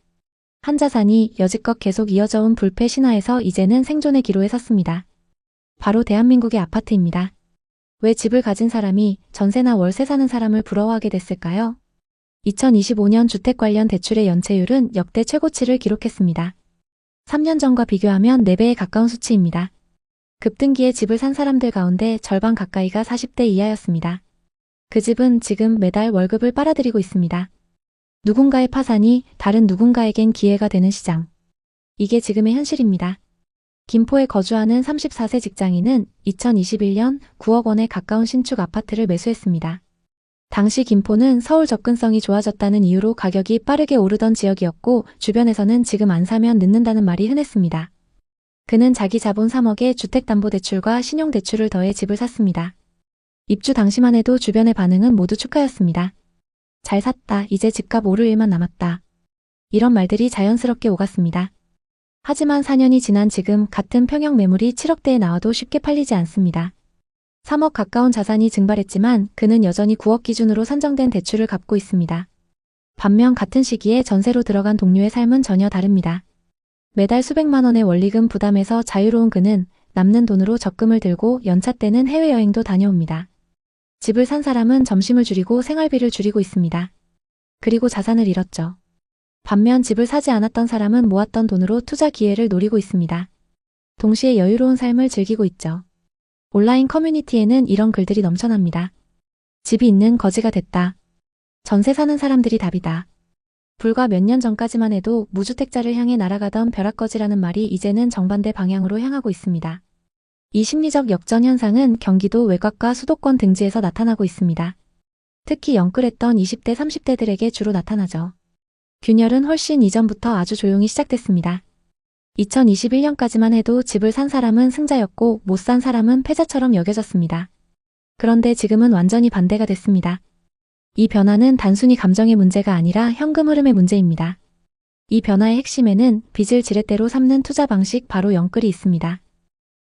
한자산이 여지껏 계속 이어져온 불패 신화에서 이제는 생존의 기로에 섰습니다. 바로 대한민국의 아파트입니다. 왜 집을 가진 사람이 전세나 월세 사는 사람을 부러워하게 됐을까요? 2025년 주택 관련 대출의 연체율은 역대 최고치를 기록했습니다. 3년 전과 비교하면 4배에 가까운 수치입니다. 급등기에 집을 산 사람들 가운데 절반 가까이가 40대 이하였습니다. 그 집은 지금 매달 월급을 빨아들이고 있습니다. 누군가의 파산이 다른 누군가에겐 기회가 되는 시장. 이게 지금의 현실입니다. 김포에 거주하는 34세 직장인은 2021년 9억 원에 가까운 신축 아파트를 매수했습니다. 당시 김포는 서울 접근성이 좋아졌다는 이유로 가격이 빠르게 오르던 지역이었고 주변에서는 지금 안 사면 늦는다는 말이 흔했습니다. 그는 자기 자본 3억에 주택담보대출과 신용대출을 더해 집을 샀습니다. 입주 당시만 해도 주변의 반응은 모두 축하였습니다. 잘 샀다. 이제 집값 오를 일만 남았다. 이런 말들이 자연스럽게 오갔습니다. 하지만 4년이 지난 지금 같은 평형 매물이 7억대에 나와도 쉽게 팔리지 않습니다. 3억 가까운 자산이 증발했지만 그는 여전히 9억 기준으로 산정된 대출을 갚고 있습니다. 반면 같은 시기에 전세로 들어간 동료의 삶은 전혀 다릅니다. 매달 수백만 원의 원리금 부담에서 자유로운 그는 남는 돈으로 적금을 들고 연차 때는 해외여행도 다녀옵니다. 집을 산 사람은 점심을 줄이고 생활비를 줄이고 있습니다. 그리고 자산을 잃었죠. 반면 집을 사지 않았던 사람은 모았던 돈으로 투자 기회를 노리고 있습니다. 동시에 여유로운 삶을 즐기고 있죠. 온라인 커뮤니티에는 이런 글들이 넘쳐납니다. 집이 있는 거지가 됐다. 전세 사는 사람들이 답이다. 불과 몇 년 전까지만 해도 무주택자를 향해 날아가던 벼락거지라는 말이 이제는 정반대 방향으로 향하고 있습니다. 이 심리적 역전 현상은 경기도 외곽과 수도권 등지에서 나타나고 있습니다. 특히 영끌했던 20대, 30대들에게 주로 나타나죠. 균열은 훨씬 이전부터 아주 조용히 시작됐습니다. 2021년까지만 해도 집을 산 사람은 승자였고 못 산 사람은 패자처럼 여겨졌습니다. 그런데 지금은 완전히 반대가 됐습니다. 이 변화는 단순히 감정의 문제가 아니라 현금 흐름의 문제입니다. 이 변화의 핵심에는 빚을 지렛대로 삼는 투자 방식 바로 영끌이 있습니다.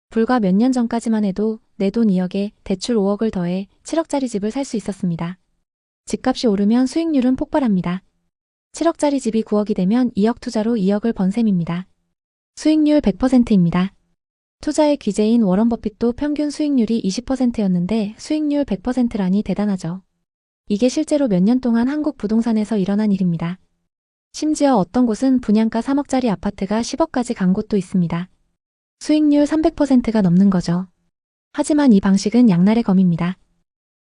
불과 몇 년 전까지만 해도 내 돈 2억에 대출 5억을 더해 7억짜리 집을 살 수 있었습니다. 집값이 오르면 수익률은 폭발합니다. 7억짜리 집이 9억이 되면 2억 투자로 2억을 번 셈입니다. 수익률 100%입니다. 투자의 귀재인 워런 버핏도 평균 수익률이 20%였는데 수익률 100%라니 대단하죠. 이게 실제로 몇 년 동안 한국 부동산에서 일어난 일입니다. 심지어 어떤 곳은 분양가 3억짜리 아파트가 10억까지 간 곳도 있습니다. 수익률 300%가 넘는 거죠. 하지만 이 방식은 양날의 검입니다.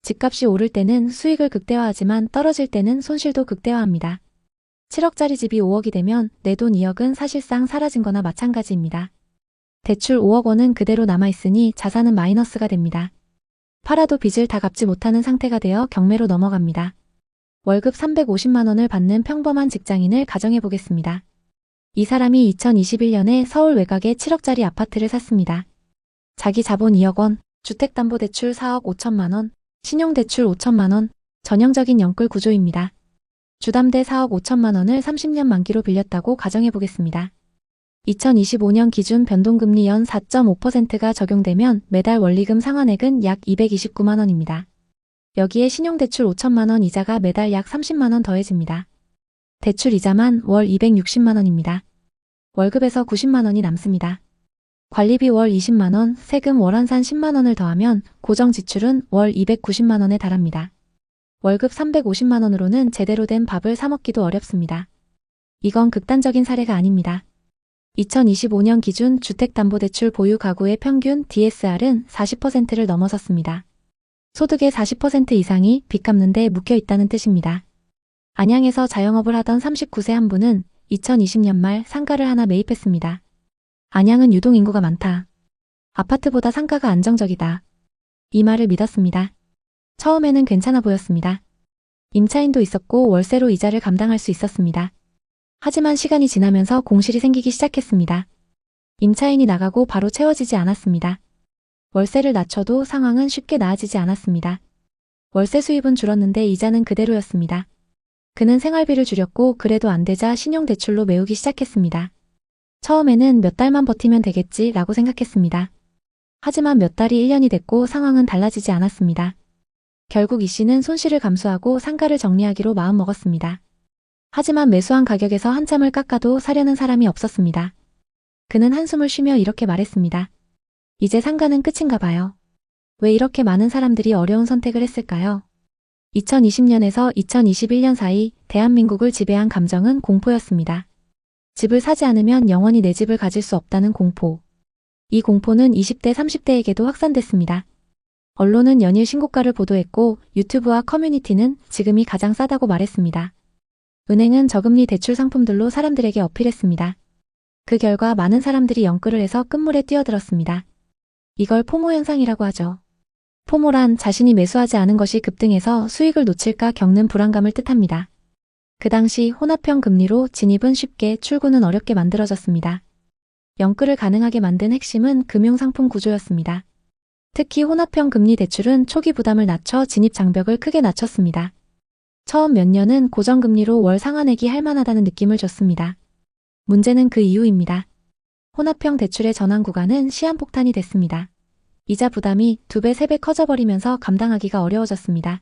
집값이 오를 때는 수익을 극대화하지만 떨어질 때는 손실도 극대화합니다. 7억짜리 집이 5억이 되면 내 돈 2억은 사실상 사라진 거나 마찬가지입니다. 대출 5억 원은 그대로 남아있으니 자산은 마이너스가 됩니다. 팔아도 빚을 다 갚지 못하는 상태가 되어 경매로 넘어갑니다. 월급 350만 원을 받는 평범한 직장인을 가정해 보겠습니다. 이 사람이 2021년에 서울 외곽에 7억짜리 아파트를 샀습니다. 자기 자본 2억 원, 주택담보대출 4억 5천만 원, 신용대출 5천만 원, 전형적인 영끌 구조입니다. 주담대 4억 5천만 원을 30년 만기로 빌렸다고 가정해 보겠습니다. 2025년 기준 변동금리 연 4.5%가 적용되면 매달 원리금 상환액은 약 229만 원입니다. 여기에 신용대출 5천만 원 이자가 매달 약 30만 원 더해집니다. 대출 이자만 월 260만 원입니다. 월급에서 90만 원이 남습니다. 관리비 월 20만 원, 세금 월환산 10만 원을 더하면 고정 지출은 월 290만 원에 달합니다. 월급 350만 원으로는 제대로 된 밥을 사 먹기도 어렵습니다. 이건 극단적인 사례가 아닙니다. 2025년 기준 주택담보대출 보유 가구의 평균 DSR은 40%를 넘어섰습니다. 소득의 40% 이상이 빚 갚는 데 묵혀 있다는 뜻입니다. 안양에서 자영업을 하던 39세 한 분은 2020년 말 상가를 하나 매입했습니다. 안양은 유동 인구가 많다. 아파트보다 상가가 안정적이다. 이 말을 믿었습니다. 처음에는 괜찮아 보였습니다. 임차인도 있었고 월세로 이자를 감당할 수 있었습니다. 하지만 시간이 지나면서 공실이 생기기 시작했습니다. 임차인이 나가고 바로 채워지지 않았습니다. 월세를 낮춰도 상황은 쉽게 나아지지 않았습니다. 월세 수입은 줄었는데 이자는 그대로였습니다. 그는 생활비를 줄였고 그래도 안 되자 신용대출로 메우기 시작했습니다. 처음에는 몇 달만 버티면 되겠지라고 생각했습니다. 하지만 몇 달이 1년이 됐고 상황은 달라지지 않았습니다. 결국 이 씨는 손실을 감수하고 상가를 정리하기로 마음먹었습니다. 하지만 매수한 가격에서 한참을 깎아도 사려는 사람이 없었습니다. 그는 한숨을 쉬며 이렇게 말했습니다. 이제 상가는 끝인가 봐요. 왜 이렇게 많은 사람들이 어려운 선택을 했을까요? 2020년에서 2021년 사이 대한민국을 지배한 감정은 공포였습니다. 집을 사지 않으면 영원히 내 집을 가질 수 없다는 공포. 이 공포는 20대, 30대에게도 확산됐습니다. 언론은 연일 신고가를 보도했고 유튜브와 커뮤니티는 지금이 가장 싸다고 말했습니다. 은행은 저금리 대출 상품들로 사람들에게 어필했습니다. 그 결과 많은 사람들이 영끌을 해서 끝물에 뛰어들었습니다. 이걸 포모 현상이라고 하죠. 포모란 자신이 매수하지 않은 것이 급등해서 수익을 놓칠까 겪는 불안감을 뜻합니다. 그 당시 혼합형 금리로 진입은 쉽게 출구는 어렵게 만들어졌습니다. 영끌을 가능하게 만든 핵심은 금융상품 구조였습니다. 특히 혼합형 금리 대출은 초기 부담을 낮춰 진입 장벽을 크게 낮췄습니다. 처음 몇 년은 고정금리로 월 상환액이 할만하다는 느낌을 줬습니다. 문제는 그 이후입니다. 혼합형 대출의 전환 구간은 시한폭탄이 됐습니다. 이자 부담이 2배, 3배 커져버리면서 감당하기가 어려워졌습니다.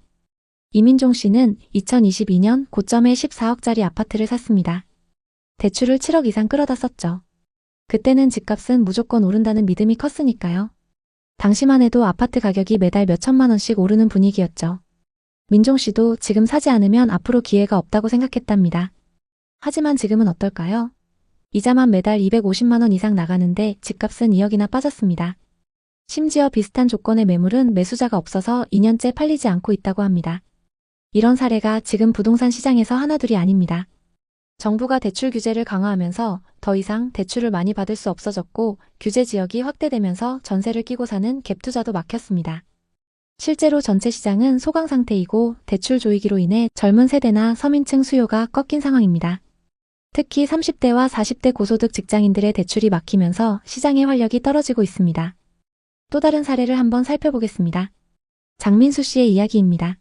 이민종 씨는 2022년 고점에 14억짜리 아파트를 샀습니다. 대출을 7억 이상 끌어다 썼죠. 그때는 집값은 무조건 오른다는 믿음이 컸으니까요. 당시만 해도 아파트 가격이 매달 몇 천만 원씩 오르는 분위기였죠. 민종 씨도 지금 사지 않으면 앞으로 기회가 없다고 생각했답니다. 하지만 지금은 어떨까요? 이자만 매달 250만 원 이상 나가는데 집값은 2억이나 빠졌습니다. 심지어 비슷한 조건의 매물은 매수자가 없어서 2년째 팔리지 않고 있다고 합니다. 이런 사례가 지금 부동산 시장에서 하나둘이 아닙니다. 정부가 대출 규제를 강화하면서 더 이상 대출을 많이 받을 수 없어졌고 규제 지역이 확대되면서 전세를 끼고 사는 갭 투자도 막혔습니다. 실제로 전체 시장은 소강 상태이고 대출 조이기로 인해 젊은 세대나 서민층 수요가 꺾인 상황입니다. 특히 30대와 40대 고소득 직장인들의 대출이 막히면서 시장의 활력이 떨어지고 있습니다. 또 다른 사례를 한번 살펴보겠습니다. 장민수 씨의 이야기입니다.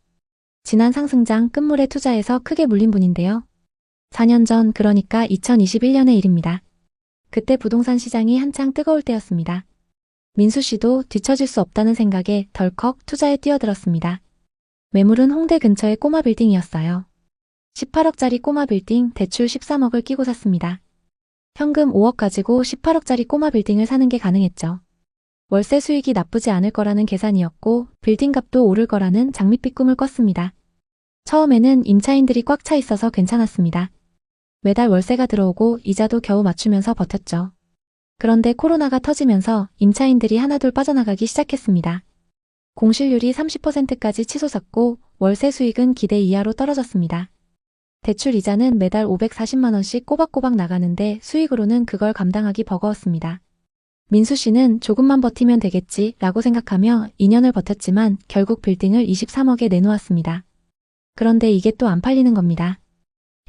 지난 상승장 끝물에 투자해서 크게 물린 분인데요. 4년 전, 그러니까 2021년의 일입니다. 그때 부동산 시장이 한창 뜨거울 때였습니다. 민수 씨도 뒤처질 수 없다는 생각에 덜컥 투자에 뛰어들었습니다. 매물은 홍대 근처의 꼬마 빌딩이었어요. 18억짜리 꼬마 빌딩 대출 13억을 끼고 샀습니다. 현금 5억 가지고 18억짜리 꼬마 빌딩을 사는 게 가능했죠. 월세 수익이 나쁘지 않을 거라는 계산이었고 빌딩 값도 오를 거라는 장밋빛 꿈을 꿨습니다. 처음에는 임차인들이 꽉 차 있어서 괜찮았습니다. 매달 월세가 들어오고 이자도 겨우 맞추면서 버텼죠. 그런데 코로나가 터지면서 임차인들이 하나둘 빠져나가기 시작했습니다. 공실률이 30%까지 치솟았고 월세 수익은 기대 이하로 떨어졌습니다. 대출 이자는 매달 540만 원씩 꼬박꼬박 나가는데 수익으로는 그걸 감당하기 버거웠습니다. 민수 씨는 조금만 버티면 되겠지 라고 생각하며 2년을 버텼지만 결국 빌딩을 23억에 내놓았습니다. 그런데 이게 또 안 팔리는 겁니다.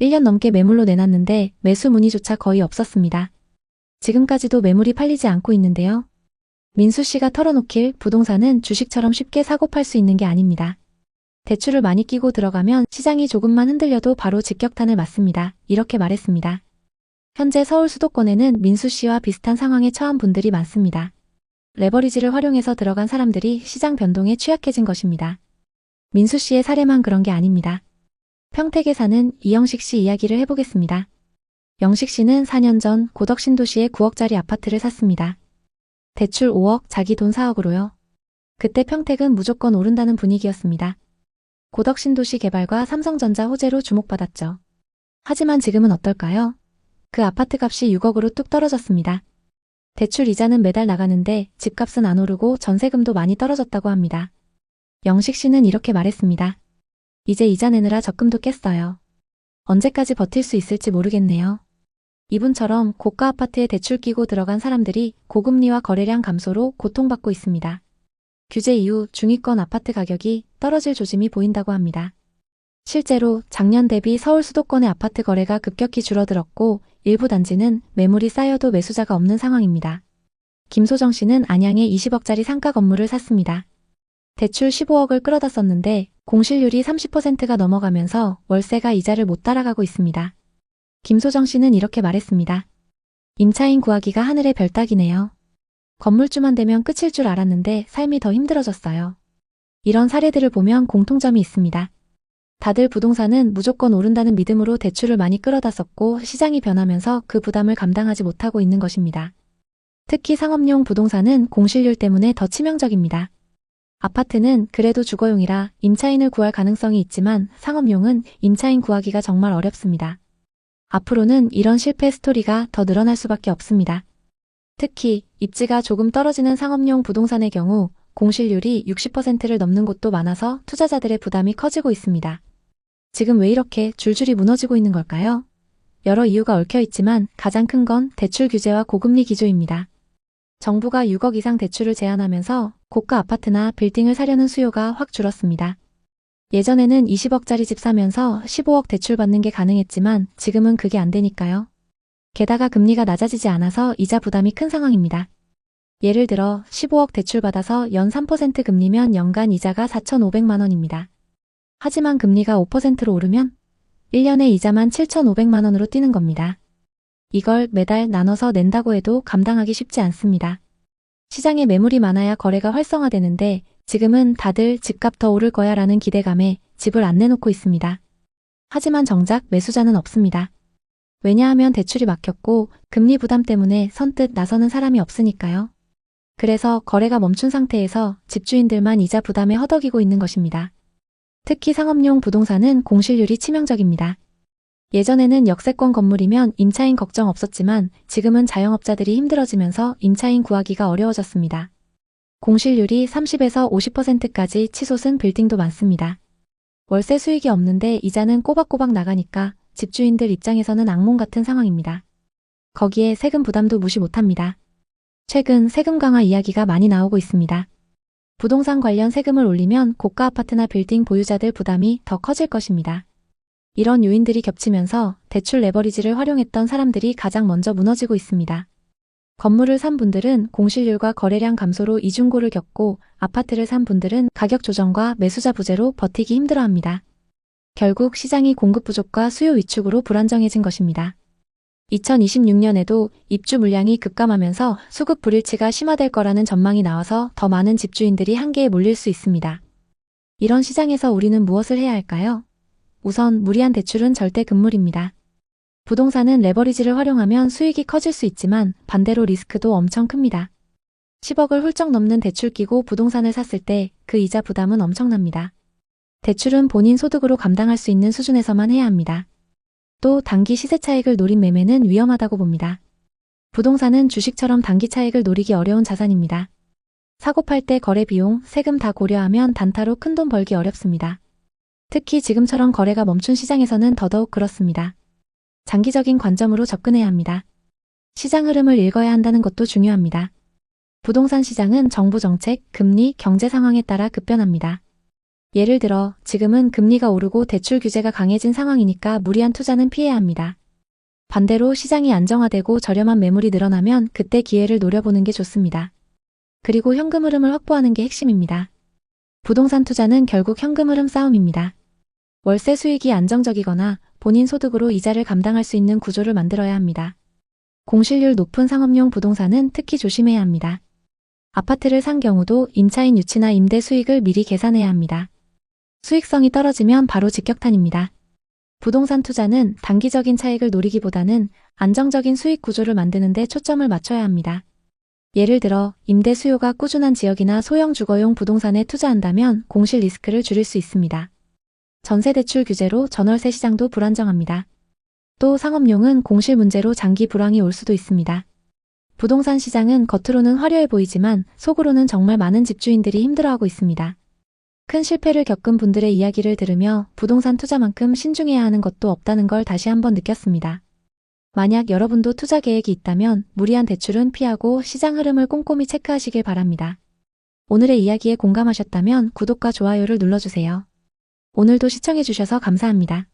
1년 넘게 매물로 내놨는데 매수 문의조차 거의 없었습니다. 지금까지도 매물이 팔리지 않고 있는데요. 민수 씨가 털어놓길 부동산은 주식처럼 쉽게 사고 팔 수 있는 게 아닙니다. 대출을 많이 끼고 들어가면 시장이 조금만 흔들려도 바로 직격탄을 맞습니다. 이렇게 말했습니다. 현재 서울 수도권에는 민수 씨와 비슷한 상황에 처한 분들이 많습니다. 레버리지를 활용해서 들어간 사람들이 시장 변동에 취약해진 것입니다. 민수 씨의 사례만 그런 게 아닙니다. 평택에 사는 이영식 씨 이야기를 해보겠습니다. 영식 씨는 4년 전 고덕 신도시에 9억짜리 아파트를 샀습니다. 대출 5억, 자기 돈 4억으로요. 그때 평택은 무조건 오른다는 분위기였습니다. 고덕 신도시 개발과 삼성전자 호재로 주목받았죠. 하지만 지금은 어떨까요? 그 아파트 값이 6억으로 뚝 떨어졌습니다. 대출 이자는 매달 나가는데 집값은 안 오르고 전세금도 많이 떨어졌다고 합니다. 영식 씨는 이렇게 말했습니다. 이제 이자 내느라 적금도 깼어요. 언제까지 버틸 수 있을지 모르겠네요. 이분처럼 고가 아파트에 대출 끼고 들어간 사람들이 고금리와 거래량 감소로 고통받고 있습니다. 규제 이후 중위권 아파트 가격이 떨어질 조짐이 보인다고 합니다. 실제로 작년 대비 서울 수도권의 아파트 거래가 급격히 줄어들었고 일부 단지는 매물이 쌓여도 매수자가 없는 상황입니다. 김소정 씨는 안양에 20억짜리 상가 건물을 샀습니다. 대출 15억을 끌어다 썼는데 공실률이 30%가 넘어가면서 월세가 이자를 못 따라가고 있습니다. 김소정 씨는 이렇게 말했습니다. 임차인 구하기가 하늘의 별 따기네요. 건물주만 되면 끝일 줄 알았는데 삶이 더 힘들어졌어요. 이런 사례들을 보면 공통점이 있습니다. 다들 부동산은 무조건 오른다는 믿음으로 대출을 많이 끌어다 썼고 시장이 변하면서 그 부담을 감당하지 못하고 있는 것입니다. 특히 상업용 부동산은 공실률 때문에 더 치명적입니다. 아파트는 그래도 주거용이라 임차인을 구할 가능성이 있지만 상업용은 임차인 구하기가 정말 어렵습니다. 앞으로는 이런 실패 스토리가 더 늘어날 수밖에 없습니다. 특히 입지가 조금 떨어지는 상업용 부동산의 경우 공실률이 60%를 넘는 곳도 많아서 투자자들의 부담이 커지고 있습니다. 지금 왜 이렇게 줄줄이 무너지고 있는 걸까요? 여러 이유가 얽혀 있지만 가장 큰 건 대출 규제와 고금리 기조입니다. 정부가 6억 이상 대출을 제한하면서 고가 아파트나 빌딩을 사려는 수요가 확 줄었습니다. 예전에는 20억짜리 집 사면서 15억 대출 받는 게 가능했지만 지금은 그게 안 되니까요. 게다가 금리가 낮아지지 않아서 이자 부담이 큰 상황입니다. 예를 들어 15억 대출 받아서 연 3% 금리면 연간 이자가 4,500만 원입니다. 하지만 금리가 5%로 오르면 1년에 이자만 7,500만 원으로 뛰는 겁니다. 이걸 매달 나눠서 낸다고 해도 감당하기 쉽지 않습니다. 시장에 매물이 많아야 거래가 활성화되는데 지금은 다들 집값 더 오를 거야 라는 기대감에 집을 안 내놓고 있습니다. 하지만 정작 매수자는 없습니다. 왜냐하면 대출이 막혔고 금리 부담 때문에 선뜻 나서는 사람이 없으니까요. 그래서 거래가 멈춘 상태에서 집주인들만 이자 부담에 허덕이고 있는 것입니다. 특히 상업용 부동산은 공실률이 치명적입니다. 예전에는 역세권 건물이면 임차인 걱정 없었지만 지금은 자영업자들이 힘들어지면서 임차인 구하기가 어려워졌습니다. 공실률이 30에서 50%까지 치솟은 빌딩도 많습니다. 월세 수익이 없는데 이자는 꼬박꼬박 나가니까 집주인들 입장에서는 악몽 같은 상황입니다. 거기에 세금 부담도 무시 못합니다. 최근 세금 강화 이야기가 많이 나오고 있습니다. 부동산 관련 세금을 올리면 고가 아파트나 빌딩 보유자들 부담이 더 커질 것입니다. 이런 요인들이 겹치면서 대출 레버리지를 활용했던 사람들이 가장 먼저 무너지고 있습니다. 건물을 산 분들은 공실률과 거래량 감소로 이중고를 겪고 아파트를 산 분들은 가격 조정과 매수자 부재로 버티기 힘들어합니다. 결국 시장이 공급 부족과 수요 위축으로 불안정해진 것입니다. 2026년에도 입주 물량이 급감하면서 수급 불일치가 심화될 거라는 전망이 나와서 더 많은 집주인들이 한계에 몰릴 수 있습니다. 이런 시장에서 우리는 무엇을 해야 할까요? 우선 무리한 대출은 절대 금물입니다. 부동산은 레버리지를 활용하면 수익이 커질 수 있지만 반대로 리스크도 엄청 큽니다. 10억을 훌쩍 넘는 대출 끼고 부동산을 샀을 때 그 이자 부담은 엄청납니다. 대출은 본인 소득으로 감당할 수 있는 수준에서만 해야 합니다. 또 단기 시세 차익을 노린 매매는 위험하다고 봅니다. 부동산은 주식처럼 단기 차익을 노리기 어려운 자산입니다. 사고 팔 때 거래 비용, 세금 다 고려하면 단타로 큰돈 벌기 어렵습니다. 특히 지금처럼 거래가 멈춘 시장에서는 더더욱 그렇습니다. 장기적인 관점으로 접근해야 합니다. 시장 흐름을 읽어야 한다는 것도 중요합니다. 부동산 시장은 정부 정책, 금리, 경제 상황에 따라 급변합니다. 예를 들어 지금은 금리가 오르고 대출 규제가 강해진 상황이니까 무리한 투자는 피해야 합니다. 반대로 시장이 안정화되고 저렴한 매물이 늘어나면 그때 기회를 노려보는 게 좋습니다. 그리고 현금 흐름을 확보하는 게 핵심입니다. 부동산 투자는 결국 현금 흐름 싸움입니다. 월세 수익이 안정적이거나 본인 소득으로 이자를 감당할 수 있는 구조를 만들어야 합니다. 공실률 높은 상업용 부동산은 특히 조심해야 합니다. 아파트를 산 경우도 임차인 유치나 임대 수익을 미리 계산해야 합니다. 수익성이 떨어지면 바로 직격탄입니다. 부동산 투자는 단기적인 차익을 노리기보다는 안정적인 수익 구조를 만드는 데 초점을 맞춰야 합니다. 예를 들어 임대 수요가 꾸준한 지역이나 소형 주거용 부동산에 투자한다면 공실 리스크를 줄일 수 있습니다. 전세대출 규제로 전월세 시장도 불안정합니다. 또 상업용은 공실 문제로 장기 불황이 올 수도 있습니다. 부동산 시장은 겉으로는 화려해 보이지만 속으로는 정말 많은 집주인들이 힘들어하고 있습니다. 큰 실패를 겪은 분들의 이야기를 들으며 부동산 투자만큼 신중해야 하는 것도 없다는 걸 다시 한번 느꼈습니다. 만약 여러분도 투자 계획이 있다면 무리한 대출은 피하고 시장 흐름을 꼼꼼히 체크하시길 바랍니다. 오늘의 이야기에 공감하셨다면 구독과 좋아요를 눌러주세요. 오늘도 시청해주셔서 감사합니다.